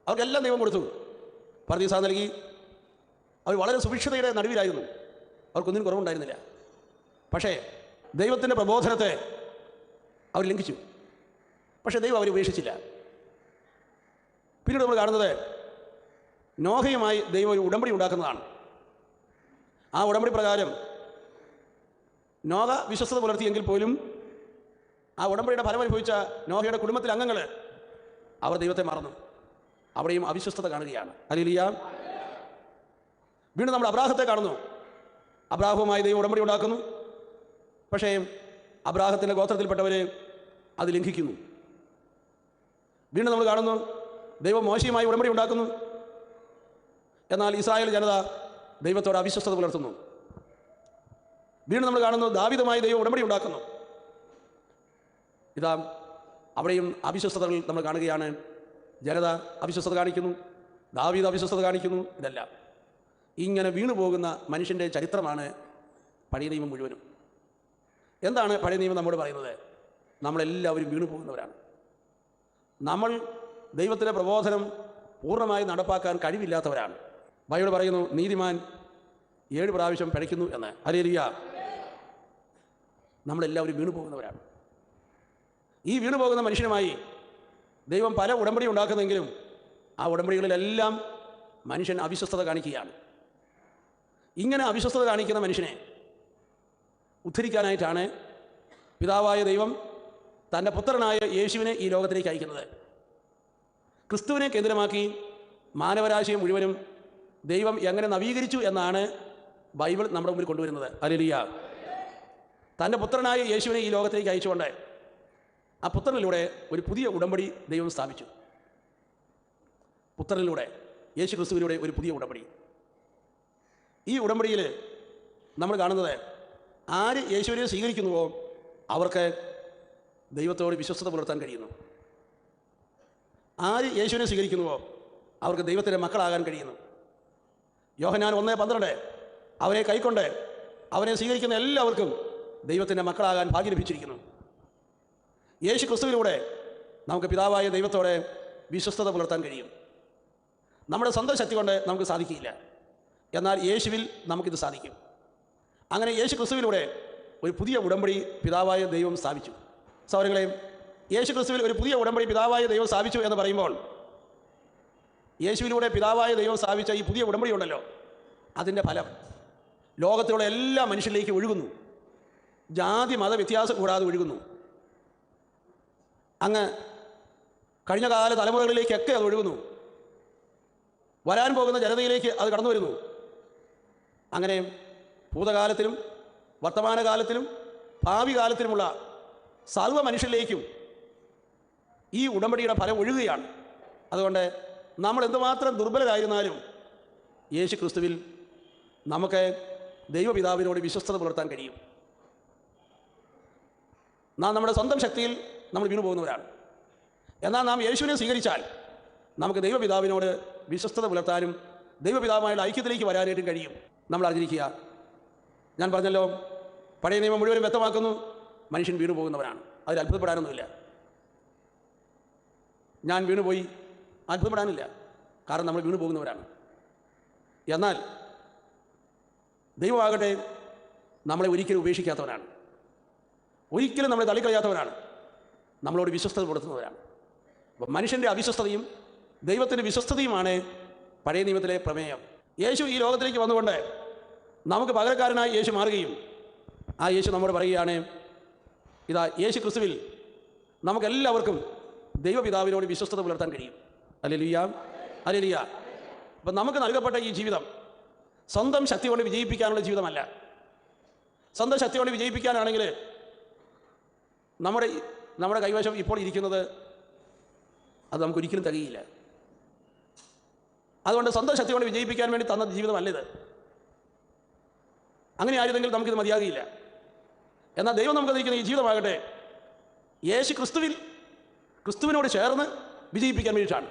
അവർക്കെല്ലാം ദൈവം കൊടുത്തു, പർദീസ നൽകി. അവർ വളരെ സുഭിക്ഷതയുടെ നടുവിലായിരുന്നു. അവർക്കൊന്നിനും കുറവുണ്ടായിരുന്നില്ല. പക്ഷേ ദൈവത്തിൻ്റെ പ്രബോധനത്തെ അവർ ലംഘിച്ചു. പക്ഷേ ദൈവം അവരെ ഉപേക്ഷിച്ചില്ല. പിന്നീട് നമ്മൾ കാണുന്നത് നോഹയുമായി ദൈവം ഒരു ഉടമ്പടി ഉണ്ടാക്കുന്നതാണ്. ആ ഉടമ്പടി പ്രകാരം നോഹ വിശ്വസ്തത പുലർത്തിയെങ്കിൽ പോലും ആ ഉടമ്പടിയുടെ ഫലം അനുഭവിച്ച നോഹയുടെ കുടുംബത്തിലെ അംഗങ്ങൾ അവർ ദൈവത്തെ മറന്നു. അവിടെയും അവിശ്വസ്തത കാണുകയാണ്. ഹല്ലേലൂയ. വീണ്ടും നമ്മൾ അബ്രാഹത്തെ കാണുന്നു. അബ്രാഹവുമായി ദൈവം ഉടമ്പടി ഉണ്ടാക്കുന്നു. പക്ഷേ അബ്രാഹത്തിൻ്റെ ഗോത്രത്തിൽപ്പെട്ടവരെ അത് ലംഘിക്കുന്നു. വീണ്ടും നമ്മൾ കാണുന്നു ദൈവം മോശയുമായി ഉടമ്പടി ഉണ്ടാക്കുന്നു. എന്നാൽ ഇസ്രായേൽ ജനത ദൈവത്തോട് അവിശ്വസ്തത പുലർത്തുന്നു. വീണ്ടും നമ്മൾ കാണുന്നു ദാവീദുമായി ദൈവം ഉടമ്പടി ഉണ്ടാക്കുന്നു. ഇതാ അവിടെയും അവിശ്വസ്തതകൾ നമ്മൾ കാണുകയാണ്. ജനത അവിശ്വസ്തത കാണിക്കുന്നു, ദാവീദ് അവിശ്വസ്തത കാണിക്കുന്നു. ഇതല്ല, ഇങ്ങനെ വീണു പോകുന്ന മനുഷ്യൻ്റെ ചരിത്രമാണ് പഴയ നിയമം മുഴുവനും. എന്താണ് പഴയ നിയമം നമ്മോട് പറയുന്നത്? നമ്മളെല്ലാവരും വീണു പോകുന്നവരാണ്. നമ്മൾ ദൈവത്തിൻ്റെ പ്രബോധനം പൂർണ്ണമായി നടപ്പാക്കാൻ കഴിവില്ലാത്തവരാണ്. ബൈബിൾ പറയുന്നു നീതിമാൻ 7 പ്രാവശ്യം പിഴയ്ക്കുന്നു എന്ന്. ഹല്ലേലൂയ. നമ്മളെല്ലാവരും വീണു പോകുന്നവരാണ്. ഈ വീണു പോകുന്ന മനുഷ്യനുമായി ദൈവം പല ഉടമ്പടി ഉണ്ടാക്കുന്നെങ്കിലും ആ ഉടമ്പടികളിലെല്ലാം മനുഷ്യൻ അവിശ്വസ്തത കാണിക്കുകയാണ്. ഇങ്ങനെ അവിശ്വസ്തത കാണിക്കുന്ന മനുഷ്യനെ ഉദ്ധരിക്കാനായിട്ടാണ് പിതാവായ ദൈവം തൻ്റെ പുത്രനായ യേശുവിനെ ഈ ലോകത്തിലേക്ക് അയക്കുന്നത്. ക്രിസ്തുവിനെ കേന്ദ്രമാക്കി മാനവരാശിയെ മുഴുവനും ദൈവം എങ്ങനെ നവീകരിച്ചു എന്നാണ് ബൈബിൾ നമ്മുടെ മുമ്പിൽ കൊണ്ടുവരുന്നത്. ഹല്ലേലൂയ. തൻ്റെ പുത്രനായ യേശുവിനെ ഈ ലോകത്തിലേക്ക് അയച്ചുകൊണ്ട് ആ പുത്രനിലൂടെ ഒരു പുതിയ ഉടമ്പടി ദൈവം സ്ഥാപിച്ചു. പുത്രനിലൂടെ, യേശു ക്രിസ്തുവിലൂടെ ഒരു പുതിയ ഉടമ്പടി. ഈ ഉടമ്പടിയിൽ നമ്മൾ കാണുന്നത് ആര് യേശുവിനെ സ്വീകരിക്കുന്നുവോ അവർക്ക് ദൈവത്തോട് വിശ്വസ്തത പുലർത്താൻ കഴിയുന്നു. ആര് യേശുവിനെ സ്വീകരിക്കുന്നുവോ അവർക്ക് ദൈവത്തിൻ്റെ മക്കളാകാൻ കഴിയുന്നു. യോഹന്നാൻ 1:12 അവനെ കൈക്കൊണ്ട് അവനെ സ്വീകരിക്കുന്ന എല്ലാവർക്കും ദൈവത്തിൻ്റെ മക്കളാകാൻ ഭാഗ്യം ലഭിച്ചിരിക്കുന്നു. യേശു ക്രിസ്തുവിലൂടെ നമുക്ക് പിതാവായ ദൈവത്തോടെ വിശ്വസ്തത പുലർത്താൻ കഴിയും. നമ്മുടെ സ്വന്തം ശക്തി കൊണ്ട് നമുക്ക് സാധിക്കില്ല, എന്നാൽ യേശുവിൽ നമുക്കിത് സാധിക്കും. അങ്ങനെ യേശു ക്രിസ്തുവിലൂടെ ഒരു പുതിയ ഉടമ്പടി പിതാവായ ദൈവം സ്ഥാപിച്ചു. സഹോദരങ്ങളെ, യേശു ക്രിസ്തുവിൽ ഒരു പുതിയ ഉടമ്പടി പിതാവായ ദൈവം സ്ഥാപിച്ചു എന്ന് പറയുമ്പോൾ യേശുവിലൂടെ പിതാവായ ദൈവം സ്ഥാപിച്ച ഈ പുതിയ ഉടമ്പടി ഉണ്ടല്ലോ, അതിൻ്റെ ഫലം ലോകത്തിലുള്ള എല്ലാ മനുഷ്യരിലേക്ക് ഒഴുകുന്നു. ജാതി മത വ്യത്യാസം കൂടാതെ ഒഴുകുന്നു. അങ്ങ് കഴിഞ്ഞ കാല തലമുറകളിലേക്കൊക്കെ അത് ഒഴുകുന്നു. വരാൻ പോകുന്ന ജനതയിലേക്ക് അത് കടന്നു വരുന്നു. അങ്ങനെ ഭൂതകാലത്തിലും വർത്തമാനകാലത്തിലും ഭാവി കാലത്തിലുമുള്ള സർവ്വ മനുഷ്യരിലേക്കും ഈ ഉടമ്പടിയുടെ ഫലം ഒഴുകുകയാണ്. അതുകൊണ്ട് നമ്മൾ എന്തുമാത്രം ദുർബലരായിരുന്നാലും യേശു ക്രിസ്തുവിൽ നമുക്ക് ദൈവപിതാവിനോട് വിശ്വസ്തത പുലർത്താൻ കഴിയും. നാം നമ്മുടെ സ്വന്തം ശക്തിയിൽ നമ്മൾ വീണു പോകുന്നവരാണ്. എന്നാൽ നാം യേശുവിനെ സ്വീകരിച്ചാൽ നമുക്ക് ദൈവപിതാവിനോട് വിശ്വസ്തത പുലർത്താനും ദൈവപിതാവുമായുള്ള ഐക്യത്തിലേക്ക് വരാനായിട്ടും കഴിയും. നമ്മൾ അറിഞ്ഞിരിക്കുക, ഞാൻ പറഞ്ഞല്ലോ, പഴയ നിയമം മുഴുവനും വ്യക്തമാക്കുന്നു മനുഷ്യൻ വീണു പോകുന്നവരാണ്. അതിൽ അത്ഭുതപ്പെടാനൊന്നുമില്ല. ഞാൻ വീണുപോയി, അത്ഭുതപ്പെടാനില്ല. കാരണം നമ്മൾ വീണു പോകുന്നവരാണ്. എന്നാൽ ദൈവമാകട്ടെ നമ്മളെ ഒരിക്കലും ഉപേക്ഷിക്കാത്തവരാണ്, ഒരിക്കലും നമ്മളെ തള്ളിക്കളയാത്തവരാണ്, നമ്മളോട് വിശ്വസ്തത പുലർത്തുന്നവരാണ്. അപ്പം മനുഷ്യൻ്റെ അവിശ്വസ്തതയും ദൈവത്തിൻ്റെ വിശ്വസ്തതയുമാണ് പഴയ നിയമത്തിലെ പ്രമേയം. യേശു ഈ ലോകത്തിലേക്ക് വന്നുകൊണ്ട് നമുക്ക് പകരക്കാരനായി യേശു മാറുകയും ആ യേശു നമ്മോട് പറയുകയാണ്, ഇതാ യേശു ക്രിസ്തുവിൽ നമുക്കെല്ലാവർക്കും ദൈവപിതാവിനോട് വിശ്വസ്തത പുലർത്താൻ കഴിയും. Hallelujah, hallelujah. അപ്പം നമുക്ക് നൽകപ്പെട്ട ഈ ജീവിതം സ്വന്തം ശക്തി കൊണ്ട് വിജയിപ്പിക്കാനുള്ള ജീവിതമല്ല. സ്വന്തം ശക്തി കൊണ്ട് വിജയിപ്പിക്കാനാണെങ്കിൽ നമ്മുടെ കൈവശം ഇപ്പോൾ ഇരിക്കുന്നത് അത് നമുക്കൊരിക്കലും തികയില്ല. അതുകൊണ്ട് സ്വന്തം ശക്തി കൊണ്ട് വിജയിപ്പിക്കാൻ വേണ്ടി തന്ന ജീവിതമല്ലിത്. അങ്ങനെ ആയിരുന്നെങ്കിൽ നമുക്കിത് മതിയാകില്ല. എന്നാൽ ദൈവം നമുക്ക് തന്നിരിക്കുന്ന ഈ ജീവിതമാകട്ടെ യേശു ക്രിസ്തുവിനോട് ചേർന്ന് വിജയിപ്പിക്കാൻ വേണ്ടിയിട്ടാണ്.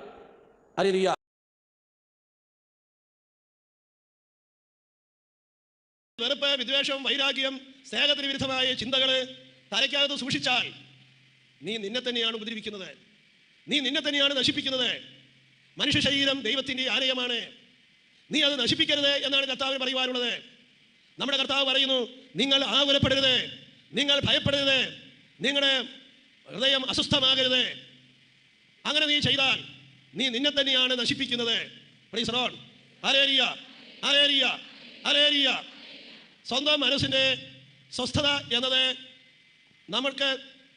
ഹല്ലേലൂയ. വെറുപ്പ്, വിദ്വേഷം, വൈരാഗ്യം, സ്നേഹത്തിന് വിരുദ്ധമായ ചിന്തകൾ തലയ്ക്കകത്ത് സൂക്ഷിച്ചാൽ നീ നിന്നെ തന്നെയാണ് ഉപദ്രവിക്കുന്നത്, നീ നിന്നെ തന്നെയാണ് നശിപ്പിക്കുന്നത്. മനുഷ്യ ശരീരം ദൈവത്തിൻ്റെ ആലയമാണ്. നീ അത് നശിപ്പിക്കരുത് എന്നാണ് കർത്താവിന് പറയുവാനുള്ളത്. നമ്മുടെ കർത്താവ് പറയുന്നു, നിങ്ങൾ ആകുലപ്പെടരുത്, നിങ്ങൾ ഭയപ്പെടരുത്, നിങ്ങളുടെ ഹൃദയം അസ്വസ്ഥമാകരുത്. അങ്ങനെ നീ ചെയ്താൽ നീ നിന്നെ തന്നെയാണ് നശിപ്പിക്കുന്നത്. Price the Lord. Hallelujah, hallelujah, hallelujah. സ്വന്തം മനസ്സിൻ്റെ സ്വസ്ഥത എന്നത്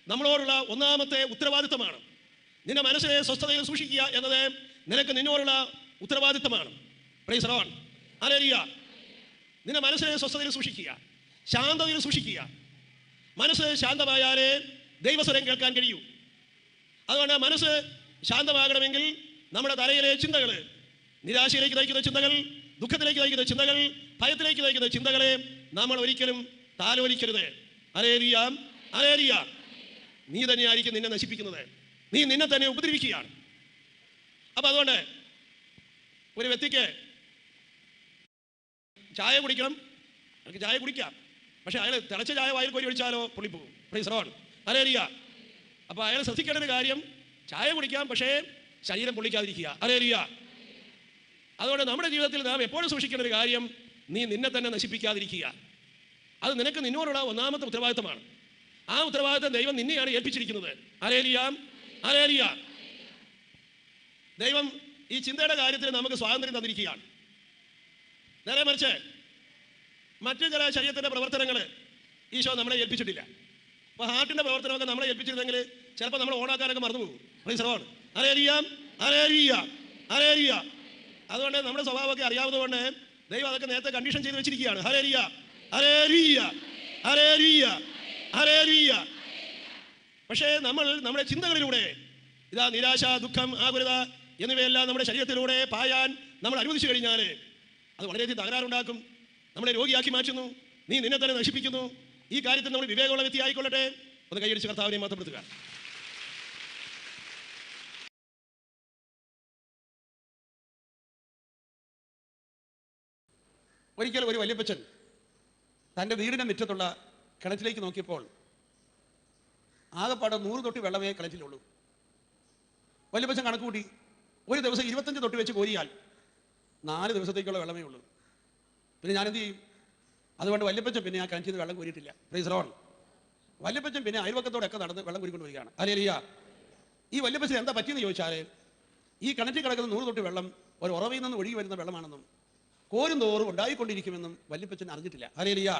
നമ്മളോടുള്ള ഒന്നാമത്തെ ഉത്തരവാദിത്തമാണ്. നിന്റെ മനസ്സിനെ സ്വസ്ഥതയിൽ സൂക്ഷിക്കുക എന്നത് നിനക്ക് നിന്നോടുള്ള ഉത്തരവാദിത്തമാണ്. Price the Lord. ഹല്ലേലൂയ. നിന്റെ മനസ്സിനെ സ്വസ്ഥതയിൽ സൂക്ഷിക്കുക, ശാന്തതയിൽ സൂക്ഷിക്കുക. മനസ്സ് ശാന്തമായാലേ ദൈവസ്വരം കേൾക്കാൻ കഴിയൂ. അതുകൊണ്ട് മനസ്സ് ശാന്തമാകണമെങ്കിൽ നമ്മുടെ തലയിലെ ചിന്തകൾ, നിരാശയിലേക്ക് നയിക്കുന്ന ചിന്തകൾ, ദുഃഖത്തിലേക്ക് നയിക്കുന്ന ചിന്തകൾ, ഭയത്തിലേക്ക് നയിക്കുന്ന ചിന്തകളെ നമ്മൾ ഒരിക്കലും താലോലിക്കരുത്. Hallelujah, hallelujah. നീ തന്നെയായിരിക്കും നിന്നെ നശിപ്പിക്കുന്നത്, നീ നിന്നെ തന്നെ ഉപദ്രവിക്കുകയാണ്. അപ്പം അതുകൊണ്ട് ഒരു വ്യക്തിക്ക് ചായ കുടിക്കണം, അയാൾക്ക് ചായ കുടിക്കാം, പക്ഷെ അയാൾ തിളച്ച ചായ വായിൽ കോരി ഒഴിച്ചാലോ പൊള്ളിപ്പോകും. Praise the Lord. ഹല്ലേലൂയ. അപ്പോൾ അയാൾ ശ്രദ്ധിക്കേണ്ട ഒരു കാര്യം, ചായ കുടിക്കാം പക്ഷേ ശരീരം പൊള്ളിക്കാതിരിക്കുക. ഹല്ലേലൂയ. അതുകൊണ്ട് നമ്മുടെ ജീവിതത്തിൽ നാം എപ്പോഴും സൂക്ഷിക്കേണ്ട ഒരു കാര്യം, നീ നിന്നെ തന്നെ നശിപ്പിക്കാതിരിക്കുക. അത് നിനക്ക് നിന്നോടുള്ള ഒന്നാമത്തെ ഉത്തരവാദിത്തമാണ്. ആ ഉത്തരവാദിത്തം ദൈവം നിന്നെയാണ് ഏൽപ്പിച്ചിരിക്കുന്നത്. Hallelujah, hallelujah. ദൈവം ഈ ചിന്തയുടെ കാര്യത്തിൽ നമുക്ക് സ്വാതന്ത്ര്യം തന്നിരിക്കുകയാണ്. നേരെ മറിച്ച് മറ്റു ചില ശരീരത്തിൻ്റെ പ്രവർത്തനങ്ങൾ ഈശോ നമ്മളെ ഏൽപ്പിച്ചിട്ടില്ല. അപ്പോൾ ഹാർട്ടിൻ്റെ പ്രവർത്തനമൊക്കെ നമ്മളെ ഏൽപ്പിച്ചിരുന്നെങ്കിൽ ചിലപ്പോൾ നമ്മൾ ഓണാക്കാനൊക്കെ മറന്നുപോകും. Praise the Lord. Hallelujah, hallelujah, hallelujah. അതുകൊണ്ട് നമ്മുടെ സ്വഭാവമൊക്കെ അറിയാവുന്നതുകൊണ്ട് ദൈവം അതൊക്കെ നേരത്തെ കണ്ടീഷൻ ചെയ്ത് വെച്ചിരിക്കുകയാണ്. Hallelujah, hallelujah, hallelujah, hallelujah. പക്ഷേ നമ്മുടെ ചിന്തകളിലൂടെ ഇതാ നിരാശ, ദുഃഖം, ആകുലത എന്നിവയെല്ലാം നമ്മുടെ ശരീരത്തിലൂടെ പായാൻ നമ്മൾ അനുവദിച്ചു കഴിഞ്ഞാൽ അത് വളരെയധികം തകരാറുണ്ടാക്കും, നമ്മളെ രോഗിയാക്കി മാറ്റുന്നു, നീ നിന്നെ തന്നെ നശിപ്പിക്കുന്നു. ഈ കാര്യത്തിൽ നമ്മൾ വിവേകമുള്ള വ്യക്തി ആയിക്കൊള്ളട്ടെ. ഒന്ന് കൈയടിച്ച് കർത്താവിനെ മാത്രപ്പെടുത്തുക. ഒരിക്കൽ ഒരു വല്യപ്പച്ചൻ തൻ്റെ വീടിൻ്റെ മുറ്റത്തുള്ള കിണറ്റിലേക്ക് നോക്കിയപ്പോൾ ആകെപ്പാടെ 100 തൊട്ടി വെള്ളമേ കിണറ്റിലുള്ളൂ. വല്യപ്പച്ചൻ കണക്ക് കൂട്ടി, ഒരു ദിവസം 25 തൊട്ടി വെച്ച് കോരിയാൽ 4 ദിവസത്തേക്കുള്ള വെള്ളമേ ഉള്ളൂ. പിന്നെ ഞാനെന്ത് ചെയ്യും? അതുകൊണ്ട് വല്യപ്പച്ചൻ പിന്നെ ആ കിണറ്റിൽ നിന്ന് വെള്ളം കോരിയിട്ടില്ല. Praise the Lord. വല്യപ്പച്ചൻ പിന്നെ അയൽവക്കത്തോടൊക്കെ നടന്ന് വെള്ളം കോരിക്കൊണ്ട് വരികയാണ്. ഹല്ലേലൂയ. ഈ വല്യപ്പച്ചൻ എന്താ പറ്റിയെന്ന് ചോദിച്ചാൽ, ഈ കിണറ്റിൽ കിടക്കുന്ന 100 തൊട്ടി വെള്ളം ഒരു ഉറവയിൽ നിന്ന് ഒഴുകി വരുന്ന വെള്ളമാണെന്നും കോരും തോറും ഉണ്ടായിക്കൊണ്ടിരിക്കുമെന്നും വല്യപ്പച്ചൻ അറിഞ്ഞിട്ടില്ല. ഹല്ലേലൂയ.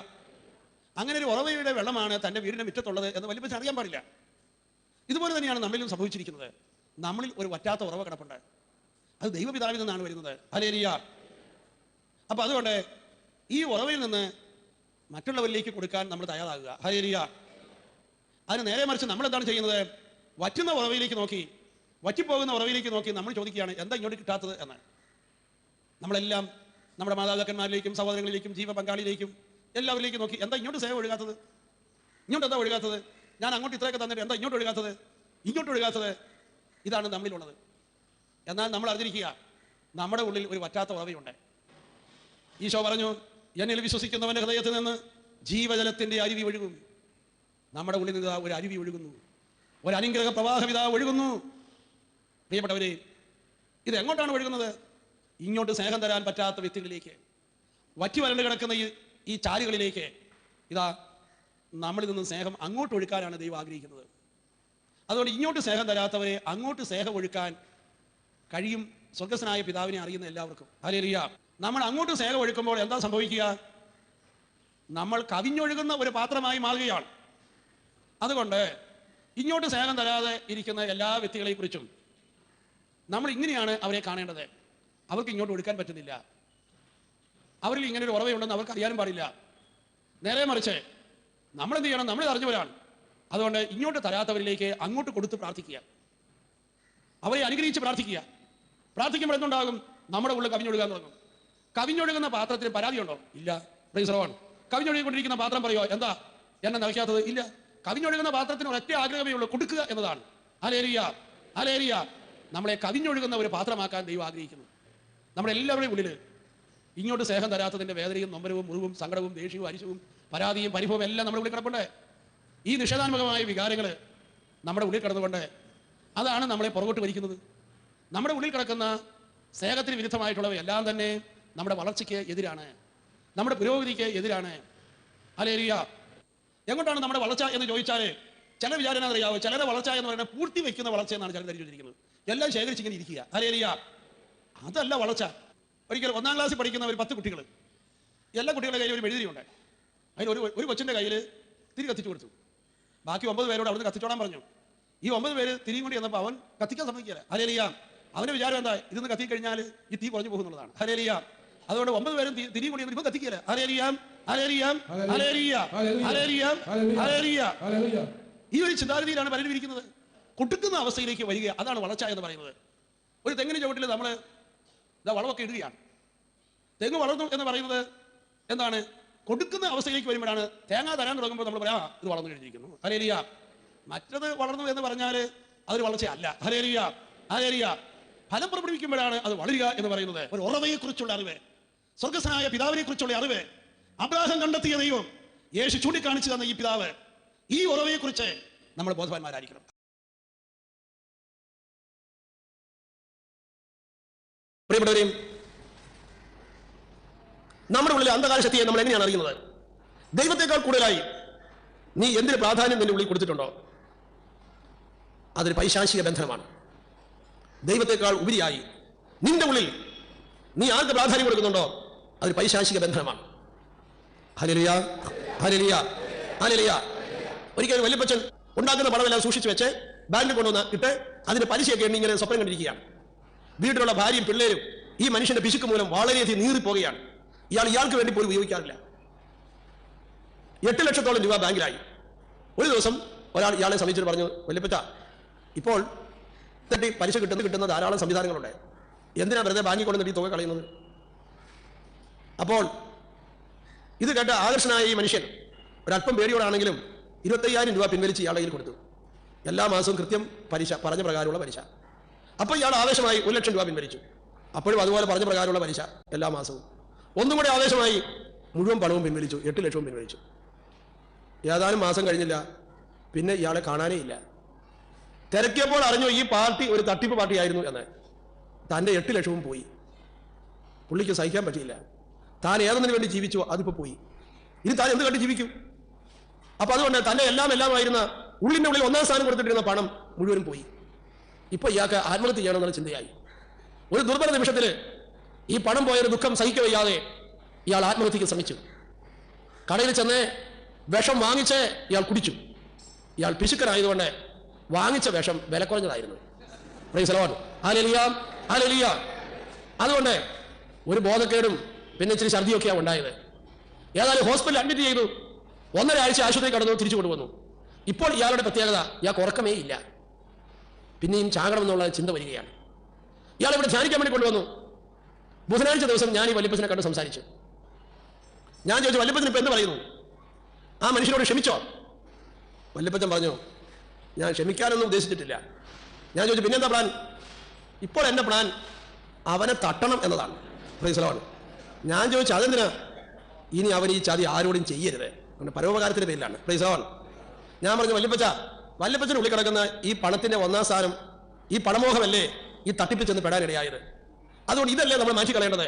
അങ്ങനെ ഒരു ഉറവയുടെ വെള്ളമാണ് തൻ്റെ വീടിൻ്റെ മുറ്റത്തുള്ളത് എന്ന് വല്യപ്പച്ചൻ അറിയാൻ പാടില്ല. ഇതുപോലെ തന്നെയാണ് നമ്മളിലും സംഭവിച്ചിരിക്കുന്നത്. നമ്മളിൽ ഒരു വറ്റാത്ത ഉറവ കിടപ്പുണ്ട്. അത് ദൈവപിതാവിൽ നിന്നാണ് വരുന്നത്. ഹല്ലേലൂയ. അപ്പോൾ അതുകൊണ്ട് ഈ ഉറവയിൽ നിന്ന് മറ്റുള്ളവരിലേക്ക് കൊടുക്കാൻ നമ്മൾ തയ്യാറാകുക. ഹല്ലേലൂയ. അതിന് നേരെ മറിച്ച് നമ്മൾ എന്താണ് ചെയ്യുന്നത്? വറ്റുന്ന ഉറവയിലേക്ക് നോക്കി, വറ്റിപ്പോകുന്ന ഉറവയിലേക്ക് നോക്കി നമ്മൾ ചോദിക്കുകയാണ് എന്താ ഇങ്ങോട്ട് കിട്ടാത്തത് എന്ന്. നമ്മളെല്ലാം നമ്മുടെ മാതാപിതാക്കന്മാരിലേക്കും സഹോദരങ്ങളിലേക്കും ജീവ പങ്കാളിയിലേക്കും എല്ലാവരിലേക്കും നോക്കി എന്താ ഇങ്ങോട്ട് സേവ ഒഴുകാത്തത്, ഇങ്ങോട്ട് എന്താ ഒഴുകാത്തത്, ഞാൻ അങ്ങോട്ട് ഇത്രയൊക്കെ തന്നിട്ട് എന്താ ഇങ്ങോട്ട് ഒഴുകാത്തത്, ഇങ്ങോട്ട് ഒഴുകാത്തത്. ഇതാണ് നമ്മളിലുള്ളത്. എന്നാൽ നമ്മൾ അറിഞ്ഞിരിക്കുക, നമ്മുടെ ഉള്ളിൽ ഒരു വറ്റാത്ത ഉറവയുണ്ട്. ഈശോ പറഞ്ഞു, എന്നിൽ വിശ്വസിക്കുന്നവന്റെ ഹൃദയത്തിൽ നിന്ന് ജീവജലത്തിന്റെ അരുവി ഒഴുകും. നമ്മുടെ ഉള്ളിൽ നിന്ന് ഒരു അരുവി ഒഴുകുന്നു, ഒരു അനുഗ്രഹ പ്രവാഹം ഇതാ ഒഴുകുന്നു. പ്രിയപ്പെട്ടവരെ, ഇത് എങ്ങോട്ടാണ് ഒഴുകുന്നത്? ഇങ്ങോട്ട് സ്നേഹം തരാൻ പറ്റാത്ത വ്യക്തികളിലേക്ക്, വറ്റി വരണ്ട് കിടക്കുന്ന ഈ ചാലുകളിലേക്ക് ഇതാ നമ്മളിൽ നിന്ന് സ്നേഹം അങ്ങോട്ട് ഒഴുക്കാനാണ് ദൈവം ആഗ്രഹിക്കുന്നത്. അതുകൊണ്ട് ഇങ്ങോട്ട് സ്നേഹം തരാത്തവരെ അങ്ങോട്ട് സ്നേഹം ഒഴുക്കാൻ കഴിയും സ്വർഗ്ഗസ്ഥനായ പിതാവിനെ അറിയുന്ന എല്ലാവർക്കും. ഹല്ലേലൂയ. നമ്മൾ അങ്ങോട്ട് സ്നേഹം ഒഴുക്കുമ്പോൾ എന്താ സംഭവിക്കുക? നമ്മൾ കവിഞ്ഞൊഴുകുന്ന ഒരു പാത്രമായി മാറുകയാണ്. അതുകൊണ്ട് ഇങ്ങോട്ട് സ്നേഹം തരാതെ ഇരിക്കുന്ന എല്ലാ വ്യക്തികളെ കുറിച്ചും നമ്മൾ ഇങ്ങനെയാണ് അവരെ കാണേണ്ടത്. അവർക്ക് ഇങ്ങോട്ട് ഒഴുക്കാൻ പറ്റുന്നില്ല, അവരിൽ ഇങ്ങനെ ഒരു ഉറവയുണ്ടെന്ന് അവർക്ക് അറിയാനും പാടില്ല. നേരെ മറിച്ച് നമ്മൾ എന്ത് ചെയ്യണം? നമ്മൾ അറിഞ്ഞവരാണ്. അതുകൊണ്ട് ഇങ്ങോട്ട് തരാത്തവരിലേക്ക് അങ്ങോട്ട് കൊടുത്ത് പ്രാർത്ഥിക്കുക, അവരെ അനുഗ്രഹിച്ച് പ്രാർത്ഥിക്കുക. പ്രാർത്ഥിക്കുമ്പോൾ എന്തുണ്ടാകും? നമ്മുടെ ഉള്ളിൽ കവിഞ്ഞൊഴുകാൻ തുടങ്ങും. കവിഞ്ഞൊഴുകുന്ന പാത്രത്തിന് പരാതിയുണ്ടോ? ഇല്ല. Price the Lord. കവിഞ്ഞൊഴുകിക്കൊണ്ടിരിക്കുന്ന പാത്രം പറയോ എന്താ എന്നെ നിറയ്ക്കാത്തത്? ഇല്ല. കവിഞ്ഞൊഴുകുന്ന പാത്രത്തിന് ഒരൊറ്റ ആഗ്രഹമേ ഉള്ളൂ, കൊടുക്കുക എന്നതാണ്. Hallelujah, hallelujah. നമ്മളെ കവിഞ്ഞൊഴുകുന്ന ഒരു പാത്രമാക്കാൻ ദൈവം ആഗ്രഹിക്കുന്നു. നമ്മുടെ എല്ലാവരുടെയും ഉള്ളിൽ ഇങ്ങോട്ട് സ്നേഹം തരാത്തതിന്റെ വേദനയും നൊമ്പരവും മുറിവും സങ്കടവും ദേഷ്യവും അരിശവും പരാതിയും പരിഭവവും എല്ലാം നമ്മുടെ ഉള്ളിൽ കിടപ്പുണ്ട്. ഈ നിഷേധാത്മകമായ വികാരങ്ങൾ നമ്മുടെ ഉള്ളിൽ കിടന്നുകൊണ്ട് അതാണ് നമ്മളെ പുറകോട്ട് വലിക്കുന്നത്. നമ്മുടെ ഉള്ളിൽ കിടക്കുന്ന സ്നേഹത്തിന് വിരുദ്ധമായിട്ടുള്ളവ എല്ലാം തന്നെ നമ്മുടെ വളർച്ചയ്ക്ക് എതിരാണ്, നമ്മുടെ പുരോഗതിക്ക് എതിരാണ്. ഹല്ലേലൂയ. എങ്ങോട്ടാണ് നമ്മുടെ വളർച്ച എന്ന് ചോദിച്ചാൽ ചില വിചാരം അറിയാവോ? ചിലരുടെ വളർച്ച എന്ന് പറയുന്നത് പൂർത്തി വയ്ക്കുന്ന വളർച്ച എന്നാണ് ചിലർ ധരിച്ചിരിക്കുന്നത്. എല്ലാം ശേഖരിച്ചിങ്ങനെ ഇരിക്കുക. ഹല്ലേലൂയ. അതല്ല വളർച്ച. ഒരിക്കൽ 1ാം ക്ലാസ്സിൽ പഠിക്കുന്ന ഒരു 10 കുട്ടികൾ, എല്ലാ കുട്ടികളുടെ കയ്യിൽ ഒരു മെഴുതിരിയുണ്ട്. അതിൽ ഒരു കൊച്ചിൻ്റെ കയ്യിൽ തിരി കത്തിച്ചു കൊടുത്തു. ബാക്കി 9 പേരോട് അവിടുന്ന് കത്തിച്ചോടാൻ പറഞ്ഞു. ഈ 9 പേര് തിരിയും കൊണ്ട് ചെന്നപ്പോൾ അവൻ കത്തിക്കാൻ സമ്മതിക്കില്ല. ഹല്ലേലൂയ. അവന്റെ വിചാരം എന്താ? ഇതൊന്ന് കത്തി കഴിഞ്ഞാൽ ഈ തീ കുറഞ്ഞു പോകുന്നുള്ളതാണ്. ഹല്ലേലൂയ. അതുകൊണ്ട് 9 പേരും തിരിയും കൊണ്ട് ഇപ്പം കത്തിക്കില്ല. Hallelujah, hallelujah, hallelujah, hallelujah, hallelujah. ഈ ഒരു ചിന്താഗതിയിലാണ് പലരും ഇരിക്കുന്നത്. കൊടുക്കുന്ന അവസ്ഥയിലേക്ക് വരിക, അതാണ് വളർച്ച എന്ന് പറയുന്നത്. ഒരു തെങ്ങിന് ചുവട്ടിൽ നമ്മൾ വളമൊക്കെ ഇടുകയാണ്. തെങ്ങ് വളർന്നു എന്ന് പറയുന്നത് എന്താണ്? കൊടുക്കുന്ന അവസ്ഥയിലേക്ക് വരുമ്പോഴാണ്. തേങ്ങ തരാൻ തുടങ്ങുമ്പോൾ നമ്മൾ പറയാം ഇത് വളർന്നു കഴിഞ്ഞിരിക്കുന്നു. ഹല്ലേലൂയ. മറ്റത് വളർന്നു എന്ന് പറഞ്ഞാൽ അതൊരു വളർച്ചയല്ല. Hallelujah, hallelujah. ഫലം പുറപ്പെടുവിക്കുമ്പോഴാണ് അത് വളരുക എന്ന് പറയുന്നത്. ഒരു ഉറവയെ കുറിച്ചുള്ള അറിവ്, സ്വർഗ്ഗസ്ഥനായ പിതാവിനെ കുറിച്ചുള്ള അറിവ്, അബ്രാഹാം കണ്ടെത്തിയ ദൈവം, യേശു ചൂണ്ടിക്കാണിച്ചു തന്ന ഈ പിതാവ്, ഈ ഉറവയെ കുറിച്ച് നമ്മൾ ബോധവാന്മാരായിരിക്കണം. പ്രിയപ്പെട്ടവരെയും, നമ്മുടെ ഉള്ളിലെ അന്ധകാര ശക്തിയെ നമ്മൾ എങ്ങനെയാണ് അറിയുന്നത്? ദൈവത്തെക്കാൾ കൂടുതലായി നീ എന്തിന് പ്രാധാന്യം നിന്റെ ഉള്ളിൽ കൊടുത്തിട്ടുണ്ടോ അതൊരു പൈശാചിക ബന്ധനമാണ്. ദൈവത്തെക്കാൾ ഉപരിയായി നിന്റെ ഉള്ളിൽ നീ ആർക്ക് പ്രാധാന്യം കൊടുക്കുന്നുണ്ടോ അതൊരു പൈശാചിക ബന്ധനമാണ്. Hallelujah, hallelujah, hallelujah. ഒരിക്കലും വല്യപ്പച്ചൻ ഉണ്ടാക്കുന്ന പണമെല്ലാം സൂക്ഷിച്ചു വെച്ച് ബാങ്കിൽ കൊണ്ടുവന്ന് ഇട്ട് അതിന്റെ പലിശയൊക്കെ എണ്ണി ഇങ്ങനെ സ്വപ്നം കണ്ടിരിക്കുകയാണ്. വീട്ടിലുള്ള ഭാര്യയും പിള്ളേരും ഈ മനുഷ്യന്റെ പിശുക്ക് മൂലം വളരെയധികം നീറിപ്പോവുകയാണ്. ഇയാൾക്ക് വേണ്ടി പോലും ഉപയോഗിക്കാറില്ല. 8 ലക്ഷത്തോളം രൂപ ബാങ്കിലായി. ഒരു ദിവസം ഒരാൾ ഇയാളെ സമീപിച്ചിട്ട് പറഞ്ഞു, വല്യപ്പച്ച, ഇപ്പോൾ പലിശ കിട്ടുന്ന ധാരാളം സംവിധാനങ്ങളുണ്ട്, എന്തിനാ വെറുതെ ബാങ്കിൽ കൊണ്ടുവന്നിട്ട് ഈ തുക കളയുന്നത്? അപ്പോൾ ഇത് കേട്ട ആകർഷനായ ഈ മനുഷ്യൻ ഒരല്പം പേടിയോടാണെങ്കിലും 25,000 രൂപ പിൻവലിച്ച് ഇയാളുടെ കയ്യിൽ കൊടുത്തു. എല്ലാ മാസവും കൃത്യം പലിശ, പറഞ്ഞ പ്രകാരമുള്ള പലിശ. അപ്പോൾ ഇയാൾ ആവേശമായി 1 ലക്ഷം രൂപ പിൻവലിച്ചു. അപ്പോഴും അതുപോലെ പറഞ്ഞ പ്രകാരമുള്ള പലിശ എല്ലാ മാസവും. ഒന്നും കൂടെ ആവേശമായി മുഴുവൻ പണവും പിൻവലിച്ചു, 8 ലക്ഷവും പിൻവലിച്ചു. ഏതാനും മാസം കഴിഞ്ഞില്ല, പിന്നെ ഇയാളെ കാണാനേ ഇല്ല. തിരക്കിയപ്പോൾ അറിഞ്ഞു ഈ പാർട്ടി ഒരു തട്ടിപ്പ് പാർട്ടിയായിരുന്നു എന്ന്. തൻ്റെ 8 ലക്ഷവും പോയി. പുള്ളിക്ക് സഹിക്കാൻ പറ്റിയില്ല. താൻ ഏതെന്നിന് വേണ്ടി ജീവിച്ചോ അതിപ്പോൾ പോയി. ഇനി താൻ എന്ത് കണ്ട് ജീവിക്കും? അപ്പൊ അതുകൊണ്ട് തൻ്റെ എല്ലാമായിരുന്ന ഉള്ളിൻ്റെ ഉള്ളിൽ 1ാം സ്ഥാനം കൊടുത്തിട്ടിരുന്ന പണം മുഴുവനും പോയി. ഇപ്പൊ ഇയാൾക്ക് ആത്മഹത്യ ചെയ്യണമെന്നുള്ള ചിന്തയായി. ഒരു ദുർബല നിമിഷത്തിൽ ഈ പണം പോയൊരു ദുഃഖം സഹിക്കവയ്യാതെ ഇയാൾ ആത്മഹത്യക്ക് ശ്രമിച്ചു. കടയിൽ ചെന്ന് വിഷം വാങ്ങിച്ച് ഇയാൾ കുടിച്ചു. ഇയാൾ പിശുക്കനായതുകൊണ്ട് വാങ്ങിച്ച വിഷം വില കുറഞ്ഞതായിരുന്നു. Praise the Lord, hallelujah, hallelujah. അതുകൊണ്ട് ഒരു ബോധക്കേടും പിന്നെ ഇച്ചിരി ഛർദിയൊക്കെയാണ് ഉണ്ടായത്. ഏതായാലും ഹോസ്പിറ്റലിൽ അഡ്മിറ്റ് ചെയ്തു, 1.5 ആഴ്ച ആശുപത്രി കടന്നു, തിരിച്ചു കൊണ്ടുവന്നു. ഇപ്പോൾ ഇയാളുടെ പ്രത്യേകത, ഇയാൾക്ക് ഉറക്കമേ ഇല്ല, പിന്നെയും ചാകണമെന്നുള്ള ചിന്ത വരികയാണ്. ഇയാൾ ഇവിടെ ധ്യാനിക്കാൻ വേണ്ടി കൊണ്ടുവന്നു. ബുധനാഴ്ച ദിവസം ഞാൻ ഈ വല്യപ്പച്ചനെ കണ്ട് സംസാരിച്ചു. ഞാൻ ചോദിച്ചു, വല്യപ്പച്ചൻ ഇപ്പം എന്ത് പറയുന്നു? ആ മനുഷ്യനോട് ക്ഷമിച്ചോ? വല്യപ്പച്ചൻ പറഞ്ഞു, ഞാൻ ക്ഷമിക്കാനൊന്നും ഉദ്ദേശിച്ചിട്ടില്ല. ഞാൻ ചോദിച്ചു, പിന്നെന്താ പ്ലാൻ? ഇപ്പോൾ എൻ്റെ പ്ലാൻ അവനെ തട്ടണം എന്നതാണ്. Price the Lord. ഞാൻ ചോദിച്ചു, അതെന്തിനാ? ഇനി അവൻ ഈ ചതി ആരോടും ചെയ്യരുത്, അവൻ്റെ പരോപകാരത്തിൻ്റെ പേരിലാണ്. Price the Lord. ഞാൻ പറഞ്ഞു, വല്യപ്പച്ചന് ഉള്ളിൽ കിടക്കുന്ന ഈ പണത്തിൻ്റെ 1-ാം സ്ഥാനം, ഈ പണമോഹമല്ലേ ഈ തട്ടിപ്പിൽ ചെന്ന് പെടാനിടയായത്. അതുകൊണ്ട് ഇതല്ലേ നമ്മൾ മാറ്റിക്കളയേണ്ടത്.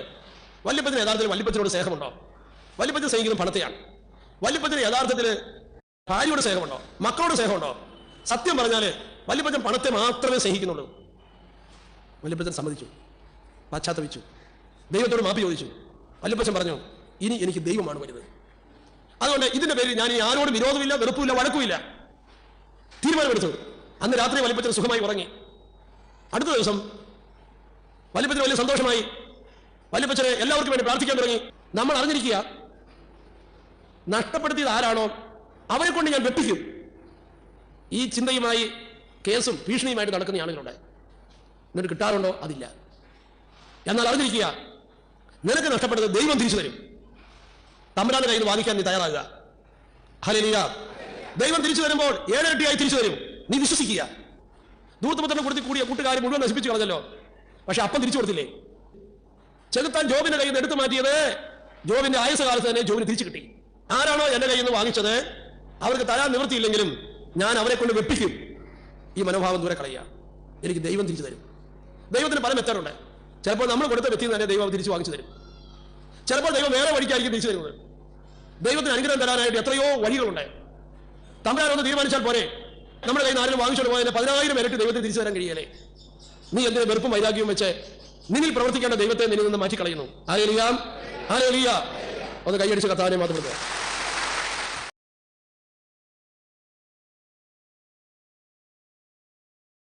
വല്യപ്പച്ചന് യഥാർത്ഥത്തിൽ വല്യപ്പച്ചനോട് സ്നേഹമുണ്ടോ? വല്യപ്പച്ചൻ സ്നേഹിക്കുന്നത് പണത്തെയാണ്. വല്യപ്പച്ചന് യഥാർത്ഥത്തിൽ ഭാര്യയോട് സ്നേഹമുണ്ടോ? മക്കളോട് സ്നേഹമുണ്ടോ? സത്യം പറഞ്ഞാൽ വല്യപ്പച്ചൻ പണത്തെ മാത്രമേ സ്നേഹിക്കുന്നുള്ളൂ. വല്യപ്പച്ചൻ സമ്മതിച്ചു, പശ്ചാത്തപിച്ചു, ദൈവത്തോട് മാപ്പി ചോദിച്ചു. വല്യപ്പച്ചൻ പറഞ്ഞു, ഇനി എനിക്ക് ദൈവമാണ് വലുത്. അതുകൊണ്ട് ഇതിന്റെ പേരിൽ ഞാൻ ഈ ആരോടും വിരോധമില്ല, വെറുപ്പുമില്ല, വഴക്കുമില്ല. തീരുമാനമെടുത്തു. അന്ന് രാത്രി വല്യപ്പച്ചൻ സുഖമായി ഉറങ്ങി. അടുത്ത ദിവസം വല്യപ്പച്ചന് വലിയ സന്തോഷമായി. വല്യപ്പച്ചനെ എല്ലാവർക്കും വേണ്ടി പ്രാർത്ഥിക്കാൻ തുടങ്ങി. നമ്മൾ അറിഞ്ഞിരിക്കുക, നഷ്ടപ്പെടുത്തിയത് ആരാണോ അവരെ കൊണ്ട് ഞാൻ വെട്ടിക്കും. ഈ ചിന്തയുമായി കേസും ഭീഷണിയുമായിട്ട് നടക്കുന്ന ആളുകളുണ്ട്. എന്നിട്ട് കിട്ടാറുണ്ടോ? അതില്ല. എന്നാൽ അറിഞ്ഞിരിക്കുക, നിനക്ക് നഷ്ടപ്പെട്ടത് ദൈവം തിരിച്ചു തരും. തമ്പുരാന്റെ കയ്യിൽ നിന്ന് വാങ്ങിക്കാൻ നീ തയ്യാറാകുക. ഹല്ലേലൂയ. ദൈവം തിരിച്ചു തരുമ്പോൾ 7 ഇരട്ടിയായി തിരിച്ചു തരും. നീ വിശ്വസിക്കുക. ധൂർത്തപുത്രനെ കൊടുത്തി കൂടിയ കൂട്ടുകാരെ മുഴുവൻ നശിപ്പിച്ചു കളഞ്ഞല്ലോ, പക്ഷെ അപ്പം തിരിച്ചു കൊടുത്തില്ലേ? ചെകുത്താൻ ജോബിന്റെ കയ്യിൽ നിന്ന് എടുത്തു മാറ്റിയത് ജോബിന്റെ ആയുസകാലത്ത് തന്നെ ജോബിന് തിരിച്ചു കിട്ടി. ആരാണോ എന്റെ കയ്യിൽ നിന്ന് വാങ്ങിച്ചത് അവർക്ക് തരാൻ നിവൃത്തിയില്ലെങ്കിലും ഞാൻ അവരെ കൊണ്ട് വെപ്പിക്കും. ഈ മനോഭാവം ദൂരെ കളയുക. എനിക്ക് ദൈവം തിരിച്ചു തരും. ദൈവത്തിന് പല മെത്തേഡുണ്ട്. ചിലപ്പോൾ നമ്മൾ കൊടുത്ത വ്യക്തി തന്നെ ദൈവം തിരിച്ചു വാങ്ങിച്ചു തരും. ചിലപ്പോൾ ദൈവം വേറെ വഴിക്കായിരിക്കും തിരിച്ചു തരുന്നത്. ദൈവത്തിന് അനുഗ്രഹം തരാനായിട്ട് എത്രയോ വഴികളുണ്ട്. തമ്പുരാനൊന്ന് തീരുമാനിച്ചാൽ പോരെ, നമ്മുടെ കയ്യിൽ നിന്ന് ആരെങ്കിലും വാങ്ങിച്ചോണ്ട് പോയതിന് 10,000 ഇരട്ടി ദൈവത്തിന് തിരിച്ചു തരാൻ കഴിയല്ലേ? നീ എന്തിന് വെറുപ്പും വൈരാഗ്യവും വെച്ച് നിന്നിൽ പ്രവർത്തിക്കേണ്ട ദൈവത്തെ നിന്നിൽ നിന്ന് മാറ്റിക്കളയുന്നു? Hallelujah, hallelujah. ഒന്ന് കൈയടിച്ച് കർത്താവിനെ മാത്രം